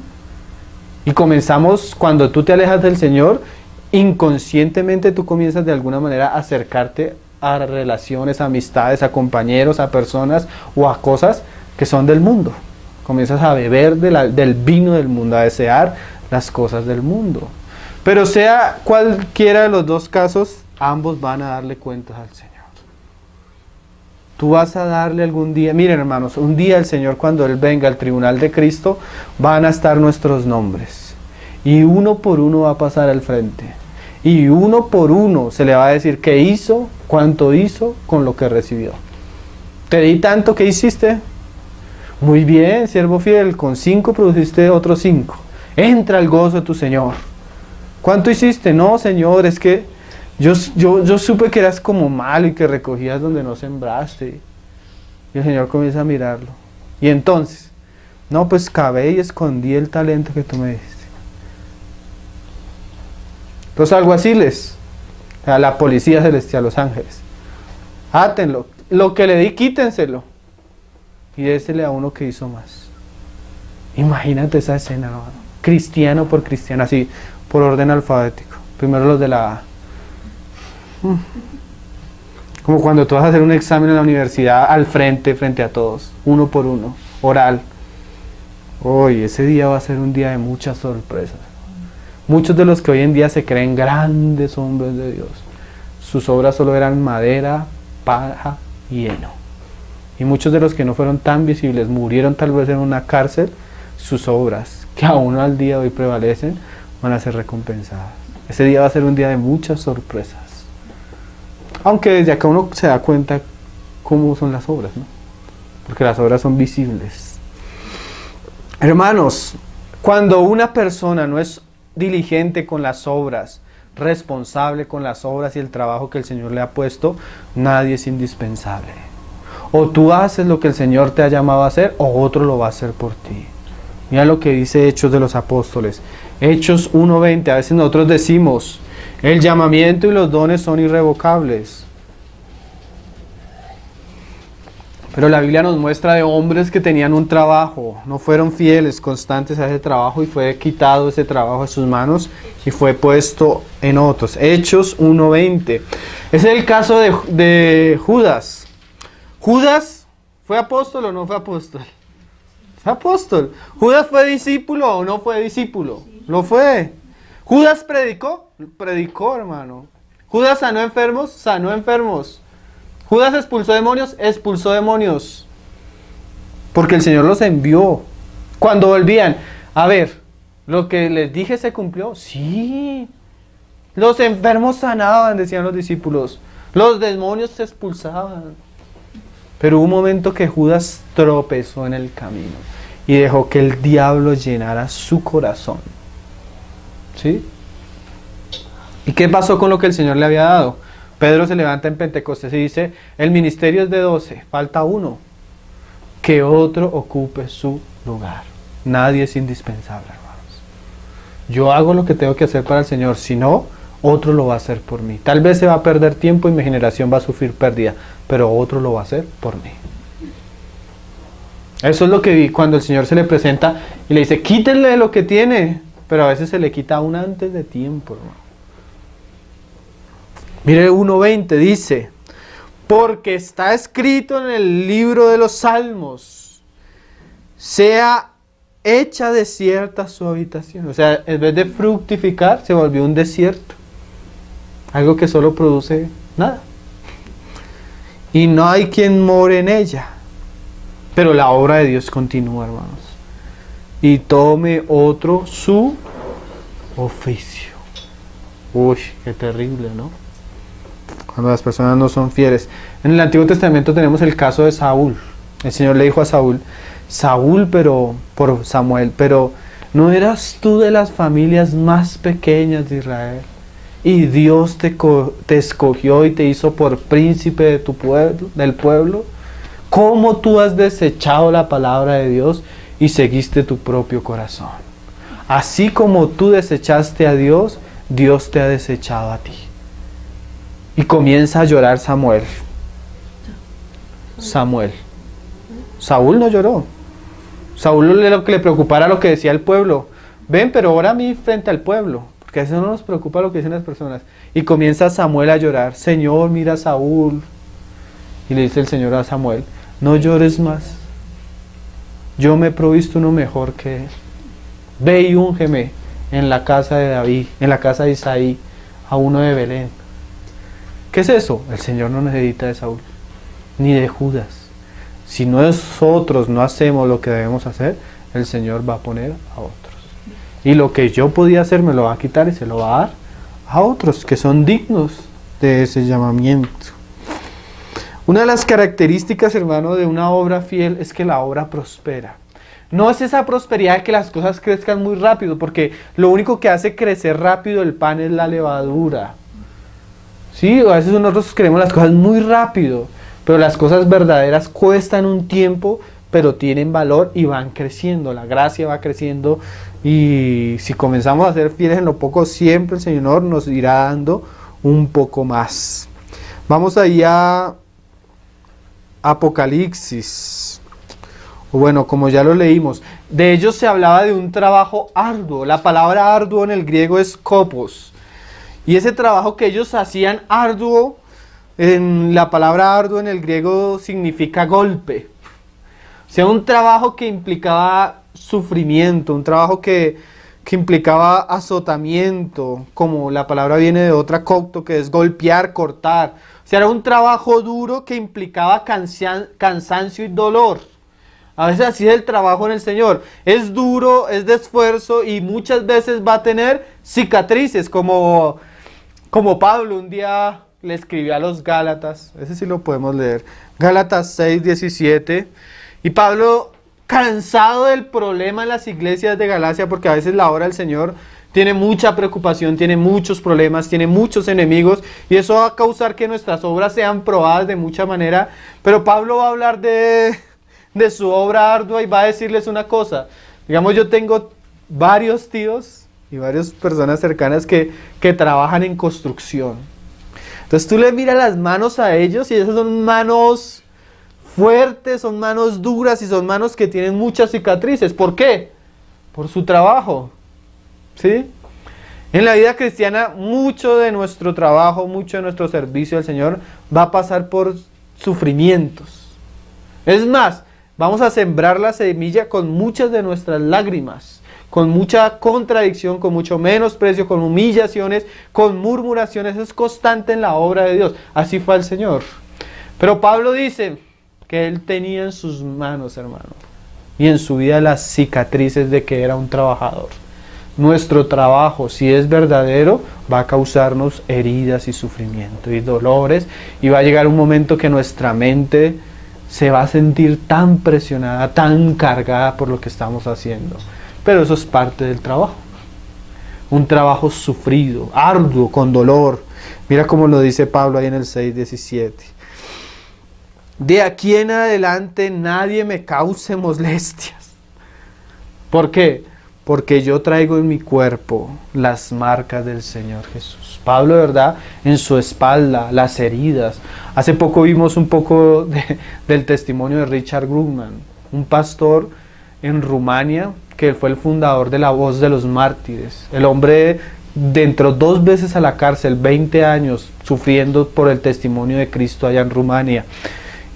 Y comenzamos, cuando tú te alejas del Señor, inconscientemente tú comienzas de alguna manera a acercarte a relaciones, a amistades, a compañeros, a personas o a cosas que son del mundo. Comienzas a beber del vino del mundo, a desear las cosas del mundo. Pero sea cualquiera de los dos casos, ambos van a darle cuentas al Señor. Tú vas a darle algún día, miren hermanos, un día el Señor, cuando Él venga al tribunal de Cristo, van a estar nuestros nombres. Y uno por uno va a pasar al frente. Y uno por uno se le va a decir qué hizo, cuánto hizo con lo que recibió. ¿Te di tanto? ¿Qué hiciste? Muy bien, siervo fiel, con 5 produciste otros 5. Entra al gozo de tu Señor. ¿Cuánto hiciste? No, Señor, es que yo supe que eras como malo y que recogías donde no sembraste. Y el Señor comienza a mirarlo. Y entonces, no, pues cavé y escondí el talento que tú me diste. Los alguaciles, a la policía celestial, los ángeles, átenlo, lo que le di quítenselo y désele a uno que hizo más. Imagínate esa escena, ¿no? Cristiano por cristiano, así por orden alfabético. Primero los de la A. Como cuando tú vas a hacer un examen en la universidad al frente a todos, uno por uno, oral. Hoy ese día va a ser un día de muchas sorpresas. Muchos de los que hoy en día se creen grandes hombres de Dios, sus obras solo eran madera, paja y heno. Y muchos de los que no fueron tan visibles, murieron tal vez en una cárcel, sus obras, que aún al día de hoy prevalecen, van a ser recompensadas. Ese día va a ser un día de muchas sorpresas. Aunque desde acá uno se da cuenta cómo son las obras, ¿no? Porque las obras son visibles. Hermanos, cuando una persona no es diligente con las obras, responsable con las obras y el trabajo que el Señor le ha puesto, nadie es indispensable. O tú haces lo que el Señor te ha llamado a hacer, o otro lo va a hacer por ti. Mira lo que dice Hechos de los Apóstoles. Hechos 1:20. A veces nosotros decimos, el llamamiento y los dones son irrevocables. Pero la Biblia nos muestra de hombres que tenían un trabajo, no fueron fieles, constantes a ese trabajo, y fue quitado ese trabajo de sus manos y fue puesto en otros. Hechos 1:20. Es el caso de Judas. ¿Judas fue apóstol o no fue apóstol? Fue apóstol. ¿Judas fue discípulo o no fue discípulo? Lo fue. ¿Judas predicó? Predicó, hermano. ¿Judas sanó enfermos? Sanó enfermos. ¿Judas expulsó demonios? Expulsó demonios. Porque el Señor los envió. Cuando volvían, a ver, ¿lo que les dije se cumplió? Sí. Los enfermos sanaban, decían los discípulos. Los demonios se expulsaban. Pero hubo un momento que Judas tropezó en el camino y dejó que el diablo llenara su corazón. ¿Sí? ¿Y qué pasó con lo que el Señor le había dado? Pedro se levanta en Pentecostés y dice, el ministerio es de 12, falta uno, que otro ocupe su lugar. Nadie es indispensable, hermanos. Yo hago lo que tengo que hacer para el Señor, si no, otro lo va a hacer por mí. Tal vez se va a perder tiempo y mi generación va a sufrir pérdida, pero otro lo va a hacer por mí. Eso es lo que vi cuando el Señor se le presenta y le dice, quítenle lo que tiene, pero a veces se le quita aún antes de tiempo, hermano. Mire 1:20 dice, porque está escrito en el libro de los Salmos, sea hecha desierta su habitación. O sea, en vez de fructificar, se volvió un desierto. Algo que solo produce nada. Y no hay quien more en ella. Pero la obra de Dios continúa, hermanos. Y tome otro su oficio. Uy, qué terrible, ¿no? Cuando las personas no son fieles. En el Antiguo Testamento tenemos el caso de Saúl. El Señor le dijo a Saúl, Saúl, pero por Samuel, pero ¿no eras tú de las familias más pequeñas de Israel? Y Dios te escogió y te hizo por príncipe de tu pueblo, del pueblo. ¿Cómo tú has desechado la palabra de Dios y seguiste tu propio corazón? Así como tú desechaste a Dios, Dios te ha desechado a ti. Y comienza a llorar Samuel. Saúl no lloró. Saúl lo que le preocupara lo que decía el pueblo. Ven, pero ora a mí frente al pueblo. Porque a eso no nos preocupa lo que dicen las personas. Y comienza Samuel a llorar. Señor, mira a Saúl. Y le dice el Señor a Samuel, no llores más. Yo me he provisto uno mejor que él. Ve y úngeme en la casa de David, en la casa de Isaí, a uno de Belén. ¿Qué es eso? El Señor no necesita de Saúl, ni de Judas. Si nosotros no hacemos lo que debemos hacer, el Señor va a poner a otros. Y lo que yo podía hacer me lo va a quitar y se lo va a dar a otros que son dignos de ese llamamiento. Una de las características, hermano, de una obra fiel es que la obra prospera. No es esa prosperidad de que las cosas crezcan muy rápido, porque lo único que hace crecer rápido el pan es la levadura. Sí, a veces nosotros queremos las cosas muy rápido, pero las cosas verdaderas cuestan un tiempo, pero tienen valor y van creciendo. La gracia va creciendo y si comenzamos a ser fieles en lo poco, siempre el Señor nos irá dando un poco más. Vamos ahí a Apocalipsis. Bueno, como ya lo leímos, de ellos se hablaba de un trabajo arduo. La palabra arduo en el griego es kopos. Y ese trabajo que ellos hacían arduo, la palabra arduo en el griego significa golpe. O sea, un trabajo que implicaba sufrimiento, un trabajo que implicaba azotamiento, como la palabra viene de otra cocto, que es golpear, cortar. O sea, era un trabajo duro que implicaba cansancio y dolor. A veces así es el trabajo en el Señor. Es duro, es de esfuerzo y muchas veces va a tener cicatrices, como Pablo un día le escribió a los Gálatas. Ese sí lo podemos leer. Gálatas 6:17. Y Pablo, cansado del problema en las iglesias de Galacia, porque a veces la obra del Señor tiene mucha preocupación, tiene muchos problemas, tiene muchos enemigos, y eso va a causar que nuestras obras sean probadas de mucha manera. Pero Pablo va a hablar de su obra ardua y va a decirles una cosa. Digamos, yo tengo varios tíos y varias personas cercanas que trabajan en construcción. Entonces tú le miras las manos a ellos y esas son manos fuertes, son manos duras y son manos que tienen muchas cicatrices. ¿Por qué? Por su trabajo. ¿Sí? En la vida cristiana, mucho de nuestro trabajo, mucho de nuestro servicio al Señor va a pasar por sufrimientos. Es más, vamos a sembrar la semilla con muchas de nuestras lágrimas, con mucha contradicción, con mucho menosprecio, con humillaciones, con murmuraciones. Es constante en la obra de Dios. Así fue el Señor. Pero Pablo dice que él tenía en sus manos, hermano, y en su vida las cicatrices de que era un trabajador. Nuestro trabajo, si es verdadero, va a causarnos heridas y sufrimiento y dolores, y va a llegar un momento que nuestra mente se va a sentir tan presionada, tan cargada por lo que estamos haciendo. Pero eso es parte del trabajo. Un trabajo sufrido, arduo, con dolor. Mira cómo lo dice Pablo ahí en el 6:17. De aquí en adelante nadie me cause molestias. ¿Por qué? Porque yo traigo en mi cuerpo las marcas del Señor Jesús. Pablo, de verdad, en su espalda, las heridas. Hace poco vimos un poco del testimonio de Richard Grumman, un pastor en Rumania, que fue el fundador de la Voz de los Mártires. El hombre entró 2 veces a la cárcel, 20 años, sufriendo por el testimonio de Cristo allá en Rumania.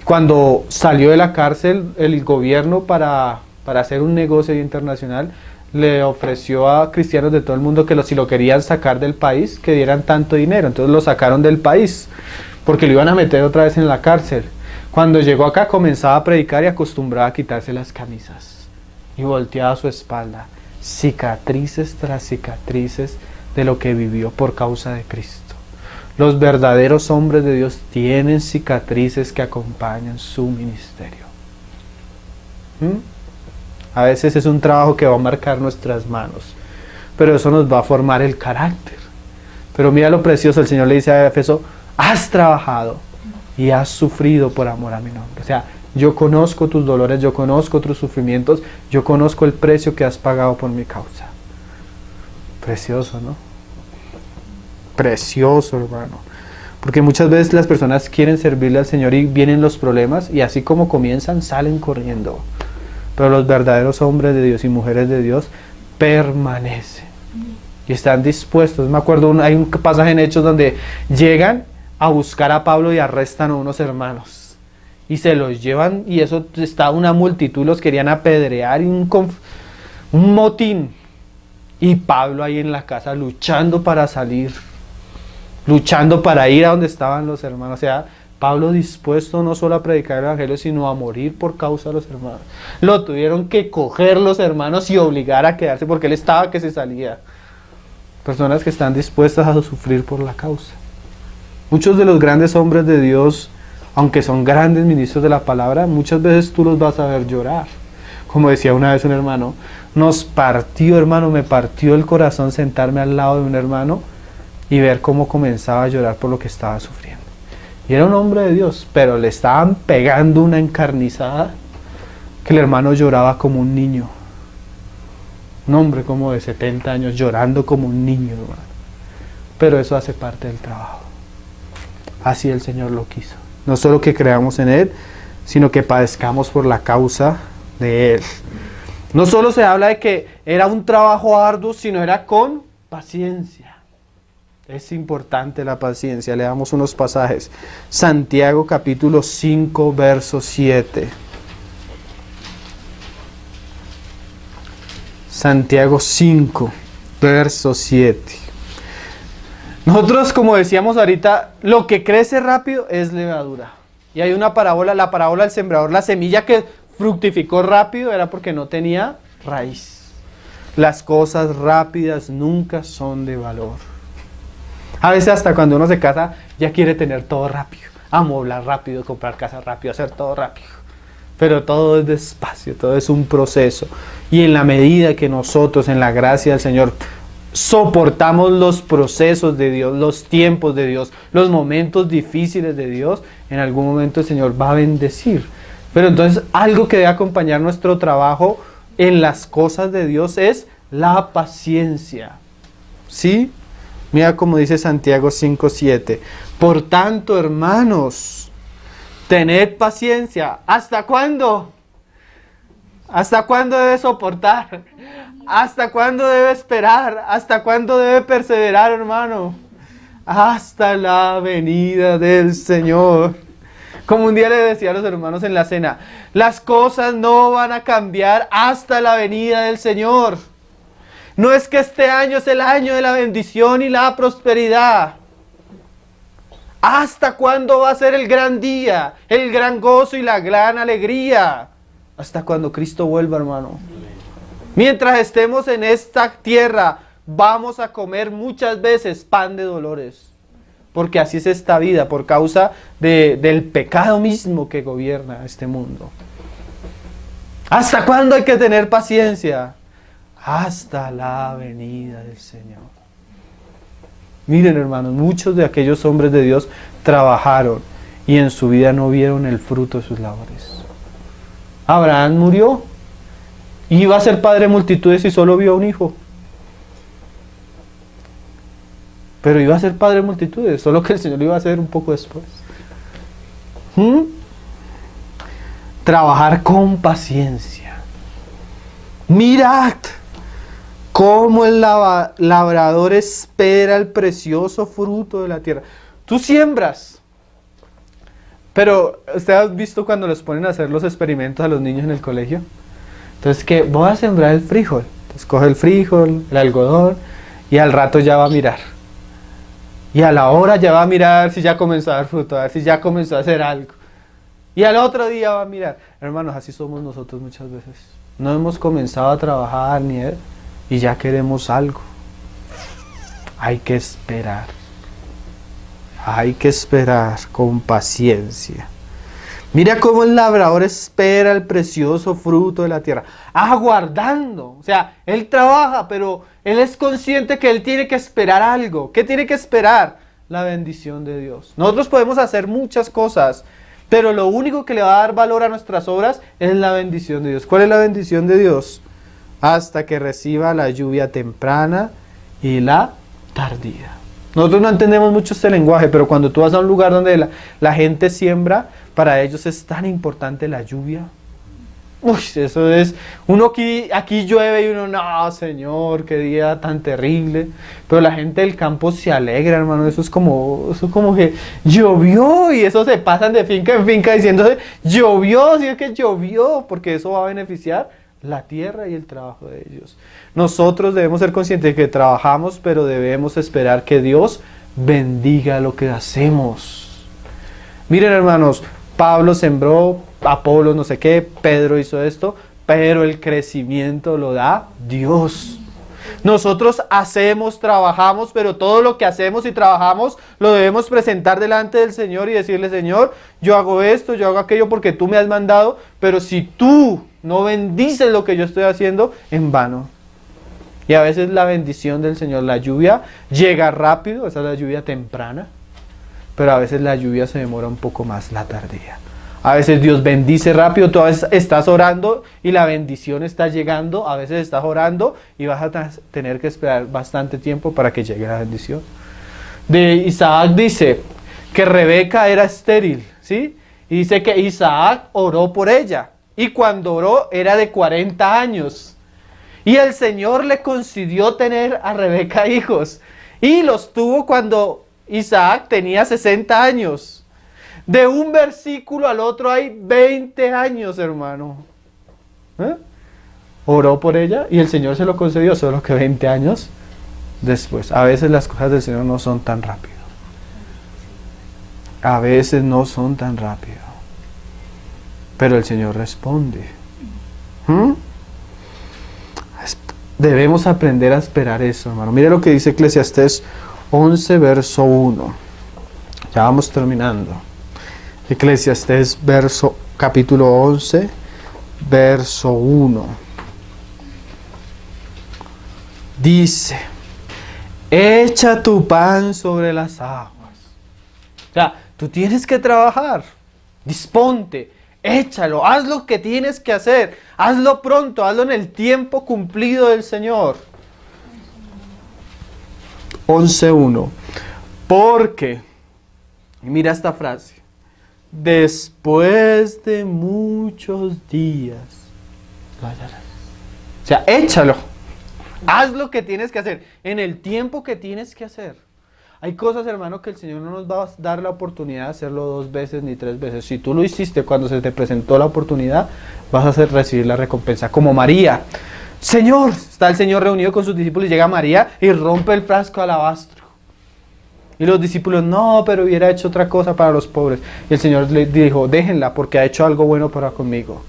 Cuando salió de la cárcel, el gobierno, para hacer un negocio internacional, le ofreció a cristianos de todo el mundo que si lo querían sacar del país, que dieran tanto dinero. Entonces lo sacaron del país, porque lo iban a meter otra vez en la cárcel. Cuando llegó acá, comenzaba a predicar y acostumbraba a quitarse las camisas. Y volteaba a su espalda, cicatrices tras cicatrices de lo que vivió por causa de Cristo. Los verdaderos hombres de Dios tienen cicatrices que acompañan su ministerio. A veces es un trabajo que va a marcar nuestras manos, pero eso nos va a formar el carácter. Pero mira lo precioso, el Señor le dice a Éfeso: has trabajado y has sufrido por amor a mi nombre. O sea, yo conozco tus dolores, yo conozco tus sufrimientos, yo conozco el precio que has pagado por mi causa. Precioso, ¿no? Precioso, hermano. Porque muchas veces las personas quieren servirle al Señor y vienen los problemas, y así como comienzan, salen corriendo. Pero los verdaderos hombres de Dios y mujeres de Dios permanecen y están dispuestos. Me acuerdo, hay un pasaje en Hechos donde llegan a buscar a Pablo y arrestan a unos hermanos y se los llevan, y eso estaba una multitud, los querían apedrear, y un motín, y Pablo ahí en la casa luchando para salir, luchando para ir a donde estaban los hermanos. O sea, Pablo dispuesto no solo a predicar el evangelio, sino a morir por causa de los hermanos. Lo tuvieron que coger los hermanos y obligar a quedarse, porque él estaba que se salía. Personas que están dispuestas a sufrir por la causa. Muchos de los grandes hombres de Dios, aunque son grandes ministros de la palabra, muchas veces tú los vas a ver llorar. Como decía una vez un hermano, me partió el corazón sentarme al lado de un hermano y ver cómo comenzaba a llorar por lo que estaba sufriendo. Y era un hombre de Dios, pero le estaban pegando una encarnizada que el hermano lloraba como un niño. Un hombre como de 70 años llorando como un niño, hermano. Pero eso hace parte del trabajo. Así el Señor lo quiso. No solo que creamos en Él, sino que padezcamos por la causa de Él. No solo se habla de que era un trabajo arduo, sino era con paciencia. Es importante la paciencia. Leamos unos pasajes. Santiago capítulo 5, verso 7. Santiago 5, verso 7. Nosotros, como decíamos ahorita, lo que crece rápido es levadura. Y hay una parábola, la parábola del sembrador, la semilla que fructificó rápido era porque no tenía raíz. Las cosas rápidas nunca son de valor. A veces hasta cuando uno se casa ya quiere tener todo rápido, amoblar rápido, comprar casa rápido, hacer todo rápido. Pero todo es despacio, todo es un proceso. Y en la medida que nosotros, en la gracia del Señor, soportamos los procesos de Dios, los tiempos de Dios, los momentos difíciles de Dios, en algún momento el Señor va a bendecir. Pero entonces algo que debe acompañar nuestro trabajo en las cosas de Dios es la paciencia. ¿Sí? Mira como dice Santiago 5:7. Por tanto, hermanos, tened paciencia. ¿Hasta cuándo? ¿Hasta cuándo debe soportar? ¿Hasta cuándo debe esperar? ¿Hasta cuándo debe perseverar, hermano? Hasta la venida del Señor. Como un día le decía a los hermanos en la cena, las cosas no van a cambiar hasta la venida del Señor. No es que este año es el año de la bendición y la prosperidad. ¿Hasta cuándo va a ser el gran día, el gran gozo y la gran alegría? Hasta cuando Cristo vuelva, hermano. Mientras estemos en esta tierra, vamos a comer muchas veces pan de dolores. Porque así es esta vida, por causa del pecado mismo que gobierna este mundo. ¿Hasta cuándo hay que tener paciencia? Hasta la venida del Señor. Miren, hermanos, muchos de aquellos hombres de Dios trabajaron y en su vida no vieron el fruto de sus labores. Abraham murió. Iba a ser padre de multitudes y solo vio un hijo. Pero iba a ser padre de multitudes, solo que el Señor lo iba a hacer un poco después. Trabajar con paciencia. Mirad cómo el labrador espera el precioso fruto de la tierra. Tú siembras. Pero, ¿usted ha visto cuando les ponen a hacer los experimentos a los niños en el colegio? Entonces, que voy a sembrar el frijol. Entonces, coge el frijol, el algodón, y al rato ya va a mirar. Y a la hora ya va a mirar si ya comenzó a dar fruto, a ver si ya comenzó a hacer algo. Y al otro día va a mirar. Hermanos, así somos nosotros muchas veces. No hemos comenzado a trabajar y ya queremos algo. Hay que esperar. Hay que esperar con paciencia. Mira cómo el labrador espera el precioso fruto de la tierra, aguardando. O sea, él trabaja, pero él es consciente que él tiene que esperar algo. ¿Qué tiene que esperar? La bendición de Dios. Nosotros podemos hacer muchas cosas, pero lo único que le va a dar valor a nuestras obras es la bendición de Dios. ¿Cuál es la bendición de Dios? Hasta que reciba la lluvia temprana y la tardía. Nosotros no entendemos mucho este lenguaje, pero cuando tú vas a un lugar donde la gente siembra, para ellos es tan importante la lluvia. Uy, eso es, uno aquí llueve y uno, no, Señor, qué día tan terrible. Pero la gente del campo se alegra, hermano, eso es como que llovió y eso se pasan de finca en finca diciéndose, llovió, sí es que llovió, porque eso va a beneficiar la tierra y el trabajo de ellos. Nosotros debemos ser conscientes de que trabajamos, pero debemos esperar que Dios bendiga lo que hacemos. Miren, hermanos, Pablo sembró, Apolo no sé qué, Pedro hizo esto, pero el crecimiento lo da Dios. Nosotros hacemos, trabajamos, pero todo lo que hacemos y trabajamos lo debemos presentar delante del Señor y decirle, Señor, yo hago esto, yo hago aquello porque tú me has mandado, pero si tú no bendices lo que yo estoy haciendo, en vano. Y a veces la bendición del Señor, la lluvia llega rápido, esa es la lluvia temprana, pero a veces la lluvia se demora un poco más, la tardía. A veces Dios bendice rápido, tú a veces estás orando y la bendición está llegando, a veces estás orando y vas a tener que esperar bastante tiempo para que llegue la bendición. De Isaac dice que Rebeca era estéril, ¿sí? Y dice que Isaac oró por ella y cuando oró era de 40 años. Y el Señor le concedió tener a Rebeca hijos y los tuvo cuando Isaac tenía 60 años. De un versículo al otro hay 20 años, hermano. Oró por ella y el Señor se lo concedió, solo que 20 años después. A veces las cosas del Señor no son tan rápido. A veces no son tan rápido. Pero el Señor responde. Debemos aprender a esperar eso, hermano. Mire lo que dice Eclesiastés 11, verso 1. Ya vamos terminando. Eclesiastés capítulo 11, verso 1. Dice: echa tu pan sobre las aguas. O sea, tú tienes que trabajar. Disponte, échalo, haz lo que tienes que hacer. Hazlo pronto, hazlo en el tiempo cumplido del Señor. 11:1. Porque, y mira esta frase, después de muchos días, o sea, échalo. Haz lo que tienes que hacer, en el tiempo que tienes que hacer. Hay cosas, hermano, que el Señor no nos va a dar la oportunidad de hacerlo 2 veces ni 3 veces. Si tú lo hiciste cuando se te presentó la oportunidad, vas a recibir la recompensa. Como María. Señor, está el Señor reunido con sus discípulos y llega María y rompe el frasco de alabastro. Y los discípulos, no, pero hubiera hecho otra cosa para los pobres. Y el Señor le dijo, déjenla porque ha hecho algo bueno para conmigo.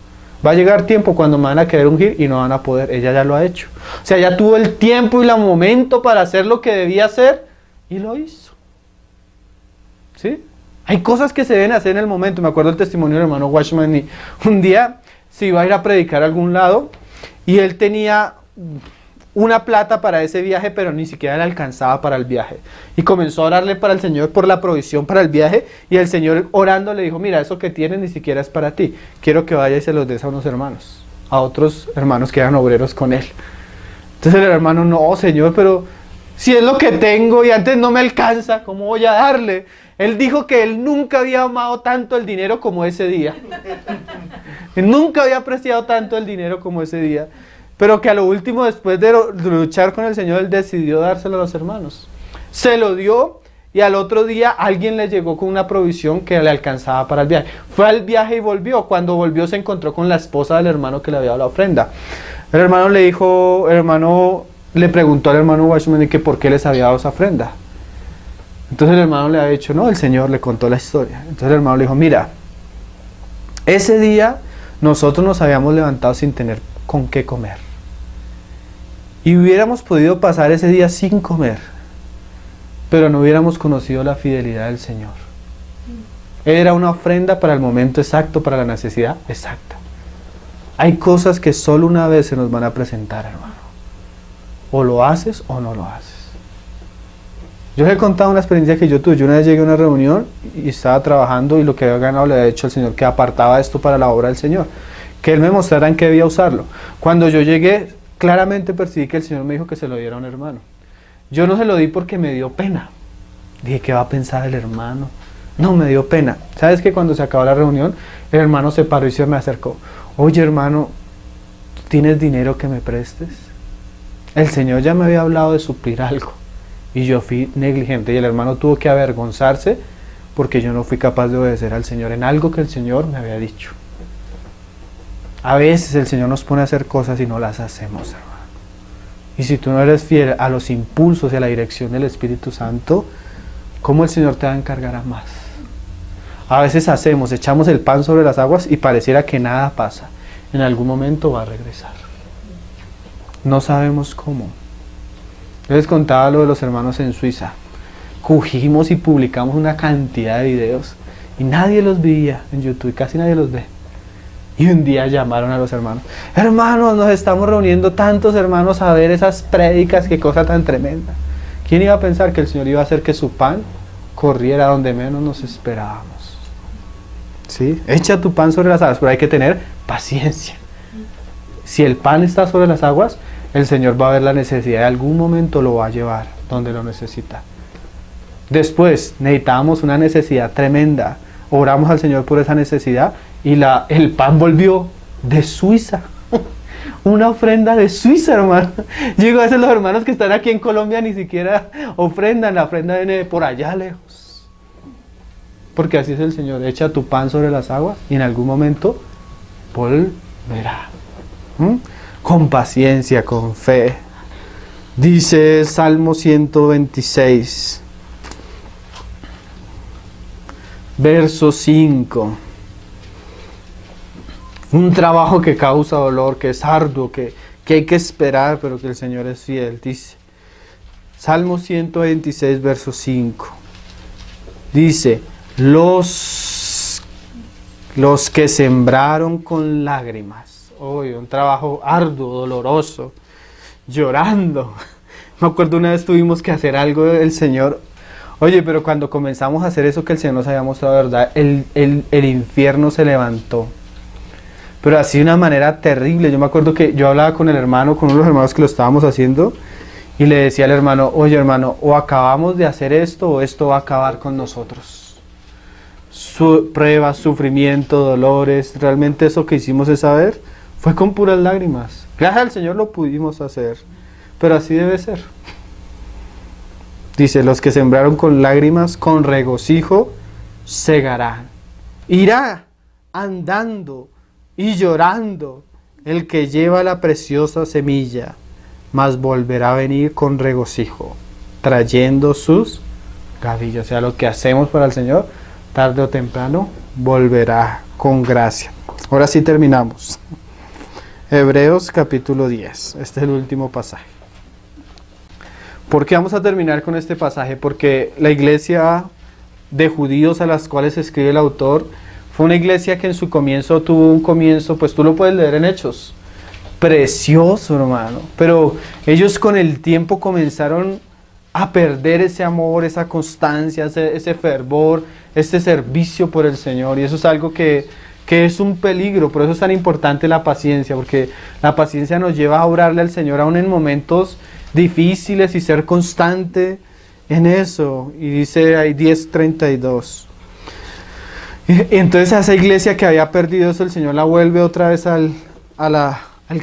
Va a llegar tiempo cuando me van a querer ungir y no van a poder. Ella ya lo ha hecho. O sea, ya tuvo el tiempo y el momento para hacer lo que debía hacer y lo hizo. ¿Sí? Hay cosas que se deben hacer en el momento. Me acuerdo el testimonio del hermano Watchman. Y un día se iba a ir a predicar a algún lado y él tenía una plata para ese viaje, pero ni siquiera le alcanzaba para el viaje. Y comenzó a orarle para el Señor por la provisión para el viaje, y el Señor orando le dijo, mira, eso que tienes ni siquiera es para ti. Quiero que vayas y se los des a unos hermanos, a otros hermanos que eran obreros con él. Entonces el hermano, no, Señor, pero si es lo que tengo y antes no me alcanza, ¿cómo voy a darle? Él dijo que él nunca había amado tanto el dinero como ese día. Él nunca había apreciado tanto el dinero como ese día. Pero que a lo último, después de luchar con el Señor, él decidió dárselo a los hermanos. Se lo dio y al otro día alguien le llegó con una provisión que le alcanzaba para el viaje. Fue al viaje y volvió. Cuando volvió se encontró con la esposa del hermano que le había dado la ofrenda. El hermano le preguntó al hermano Watchman que por qué les había dado esa ofrenda. Entonces el hermano le había dicho, no, el Señor le contó la historia. Entonces el hermano le dijo, mira, ese día nosotros nos habíamos levantado sin tener con qué comer. Y hubiéramos podido pasar ese día sin comer, pero no hubiéramos conocido la fidelidad del Señor. Era una ofrenda para el momento exacto, para la necesidad exacta. Hay cosas que solo una vez se nos van a presentar, hermano. O lo haces o no lo haces. Yo les he contado una experiencia que yo tuve. Yo una vez llegué a una reunión y estaba trabajando y lo que había ganado le había dicho al Señor que apartaba esto para la obra del Señor. Que Él me mostrara en qué debía usarlo. Cuando yo llegué, claramente percibí que el Señor me dijo que se lo diera a un hermano. Yo no se lo di porque me dio pena. Dije, ¿qué va a pensar el hermano? No, me dio pena. ¿Sabes que cuando se acabó la reunión, el hermano se paró y se me acercó? Oye, hermano, ¿tienes dinero que me prestes? El Señor ya me había hablado de suplir algo y yo fui negligente, y el hermano tuvo que avergonzarse porque yo no fui capaz de obedecer al Señor en algo que el Señor me había dicho. A veces el Señor nos pone a hacer cosas y no las hacemos, hermano. Y si tú no eres fiel a los impulsos y a la dirección del Espíritu Santo, ¿cómo el Señor te va a encargar a más? A veces echamos el pan sobre las aguas y pareciera que nada pasa. En algún momento va a regresar. No sabemos cómo. Yo les contaba lo de los hermanos en Suiza. Cogimos y publicamos una cantidad de videos y nadie los veía en YouTube, casi nadie los ve. Y un día llamaron a los hermanos, hermanos, nos estamos reuniendo tantos hermanos a ver esas prédicas, qué cosa tan tremenda. ¿Quién iba a pensar que el Señor iba a hacer que su pan corriera donde menos nos esperábamos? ¿Sí? Echa tu pan sobre las aguas, pero hay que tener paciencia. Si el pan está sobre las aguas, el Señor va a ver la necesidad, en algún momento lo va a llevar donde lo necesita. Después necesitábamos una necesidad tremenda, oramos al Señor por esa necesidad y el pan volvió de Suiza. Una ofrenda de Suiza, hermano. Digo, a veces los hermanos que están aquí en Colombia ni siquiera ofrendan, la ofrenda viene de por allá lejos. Porque así es el Señor, echa tu pan sobre las aguas y en algún momento volverá. Con paciencia, con fe. Dice Salmo 126, verso 5. Un trabajo que causa dolor, que es arduo, que hay que esperar, pero que el Señor es fiel. Dice, Salmo 126, verso 5. Dice, los que sembraron con lágrimas. Oye, un trabajo arduo, doloroso, llorando. Me acuerdo una vez tuvimos que hacer algo del Señor. Oye, pero cuando comenzamos a hacer eso que el Señor nos había mostrado, ¿verdad? El infierno se levantó. Pero así de una manera terrible. Yo me acuerdo que yo hablaba con el hermano, con uno de los hermanos que lo estábamos haciendo, y le decía al hermano, oye hermano, o acabamos de hacer esto o esto va a acabar con nosotros. Pruebas, sufrimiento, dolores, realmente eso que hicimos esa vez fue con puras lágrimas. Gracias al Señor lo pudimos hacer, pero así debe ser. Dice, los que sembraron con lágrimas, con regocijo, segarán. Irá andando y llorando el que lleva la preciosa semilla, mas volverá a venir con regocijo, trayendo sus gavillas. O sea, lo que hacemos para el Señor, tarde o temprano, volverá con gracia. Ahora sí terminamos. Hebreos capítulo 10. Este es el último pasaje. ¿Por qué vamos a terminar con este pasaje? Porque la iglesia de judíos a las cuales escribe el autor fue una iglesia que en su comienzo tuvo un comienzo, pues tú lo puedes leer en Hechos, precioso, hermano. Pero ellos con el tiempo comenzaron a perder ese amor, esa constancia, ese fervor, este servicio por el Señor. Y eso es algo que es un peligro. Por eso es tan importante la paciencia, porque la paciencia nos lleva a orarle al Señor aún en momentos difíciles y ser constante en eso. Y dice ahí 10:32. Entonces a esa iglesia que había perdido eso, el Señor la vuelve otra vez al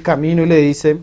camino y le dice,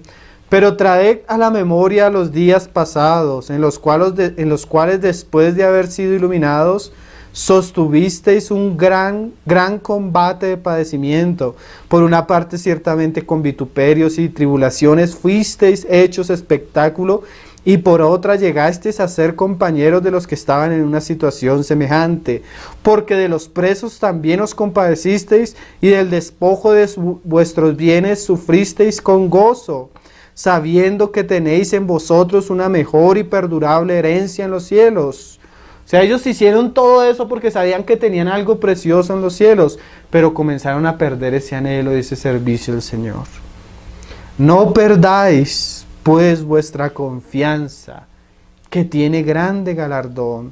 pero traed a la memoria los días pasados, en los cuales después de haber sido iluminados, sostuvisteis un gran combate de padecimiento. Por una parte ciertamente con vituperios y tribulaciones fuisteis hechos espectáculo, y por otra llegasteis a ser compañeros de los que estaban en una situación semejante, porque de los presos también os compadecisteis, y del despojo de vuestros bienes sufristeis con gozo, sabiendo que tenéis en vosotros una mejor y perdurable herencia en los cielos. O sea, ellos hicieron todo eso porque sabían que tenían algo precioso en los cielos, pero comenzaron a perder ese anhelo y ese servicio del Señor. No perdáis pues vuestra confianza, que tiene grande galardón,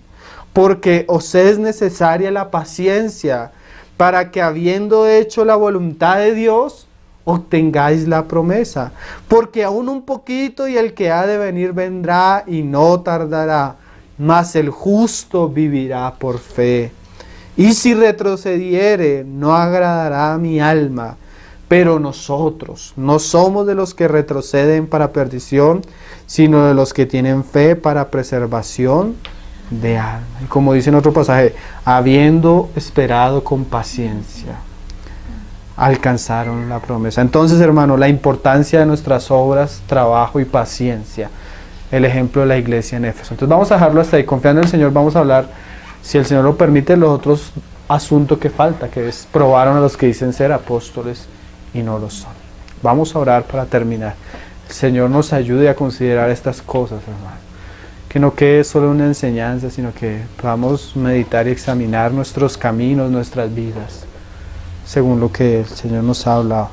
porque os es necesaria la paciencia, para que habiendo hecho la voluntad de Dios, obtengáis la promesa. Porque aún un poquito y el que ha de venir vendrá y no tardará, mas el justo vivirá por fe. Y si retrocediere, no agradará a mi alma. Pero nosotros no somos de los que retroceden para perdición, sino de los que tienen fe para preservación de alma. Y como dice en otro pasaje, habiendo esperado con paciencia, alcanzaron la promesa. Entonces, hermano, la importancia de nuestras obras, trabajo y paciencia. El ejemplo de la iglesia en Éfeso. Entonces vamos a dejarlo hasta ahí. Confiando en el Señor, vamos a hablar, si el Señor lo permite, los otros asuntos que falta, que es probaron a los que dicen ser apóstoles y no lo son. Vamos a orar para terminar. El Señor nos ayude a considerar estas cosas, hermano. Que no quede solo una enseñanza, sino que podamos meditar y examinar nuestros caminos, nuestras vidas, según lo que el Señor nos ha hablado.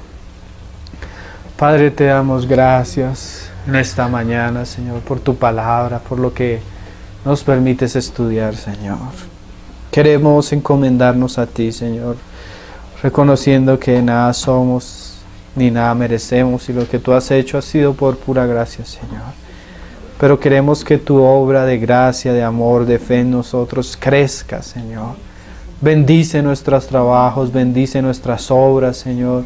Padre, te damos gracias en esta mañana, Señor, por tu palabra, por lo que nos permites estudiar, Señor. Queremos encomendarnos a ti, Señor, reconociendo que nada somos ni nada merecemos, y lo que tú has hecho ha sido por pura gracia, Señor. Pero queremos que tu obra de gracia, de amor, de fe en nosotros crezca, Señor. Bendice nuestros trabajos, bendice nuestras obras, Señor.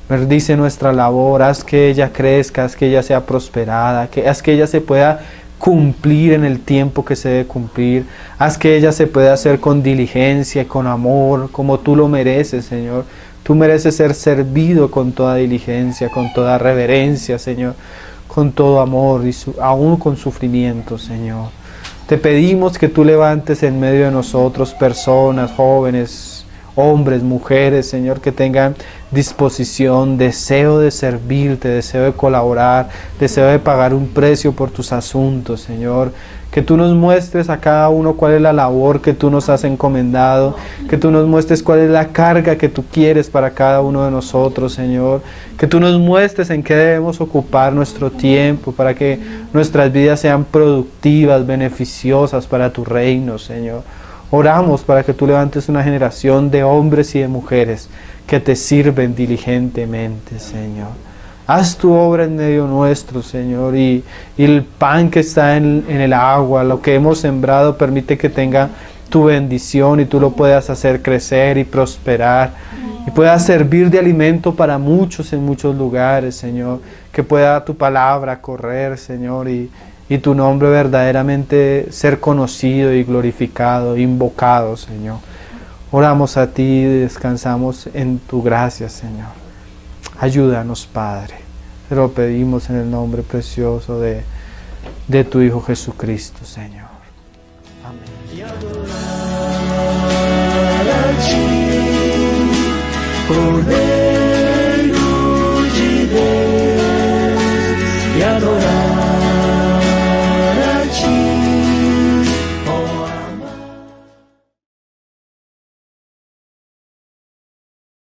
Bendice nuestra labor, haz que ella crezca, haz que ella sea prosperada, haz que ella se pueda cumplir en el tiempo que se debe cumplir. Haz que ella se pueda hacer con diligencia y con amor, como tú lo mereces, Señor. Tú mereces ser servido con toda diligencia, con toda reverencia, Señor, con todo amor y aún con sufrimiento, Señor. Te pedimos que tú levantes en medio de nosotros personas, jóvenes, hombres, mujeres, Señor, que tengan disposición, deseo de servirte, deseo de colaborar, deseo de pagar un precio por tus asuntos, Señor. Que tú nos muestres a cada uno cuál es la labor que tú nos has encomendado, que tú nos muestres cuál es la carga que tú quieres para cada uno de nosotros, Señor. Que tú nos muestres en qué debemos ocupar nuestro tiempo para que nuestras vidas sean productivas, beneficiosas para tu reino, Señor. Oramos para que tú levantes una generación de hombres y de mujeres que te sirven diligentemente, Señor. Haz tu obra en medio nuestro, Señor, y el pan que está en el agua, lo que hemos sembrado, permite que tenga tu bendición y tú lo puedas hacer crecer y prosperar y pueda servir de alimento para muchos en muchos lugares, Señor. Que pueda tu palabra correr, Señor, y tu nombre verdaderamente ser conocido y glorificado, invocado, Señor. Oramos a ti y descansamos en tu gracia, Señor. Ayúdanos, Padre. Te lo pedimos en el nombre precioso de tu Hijo Jesucristo, Señor. Amén. Y adorar a ti, poder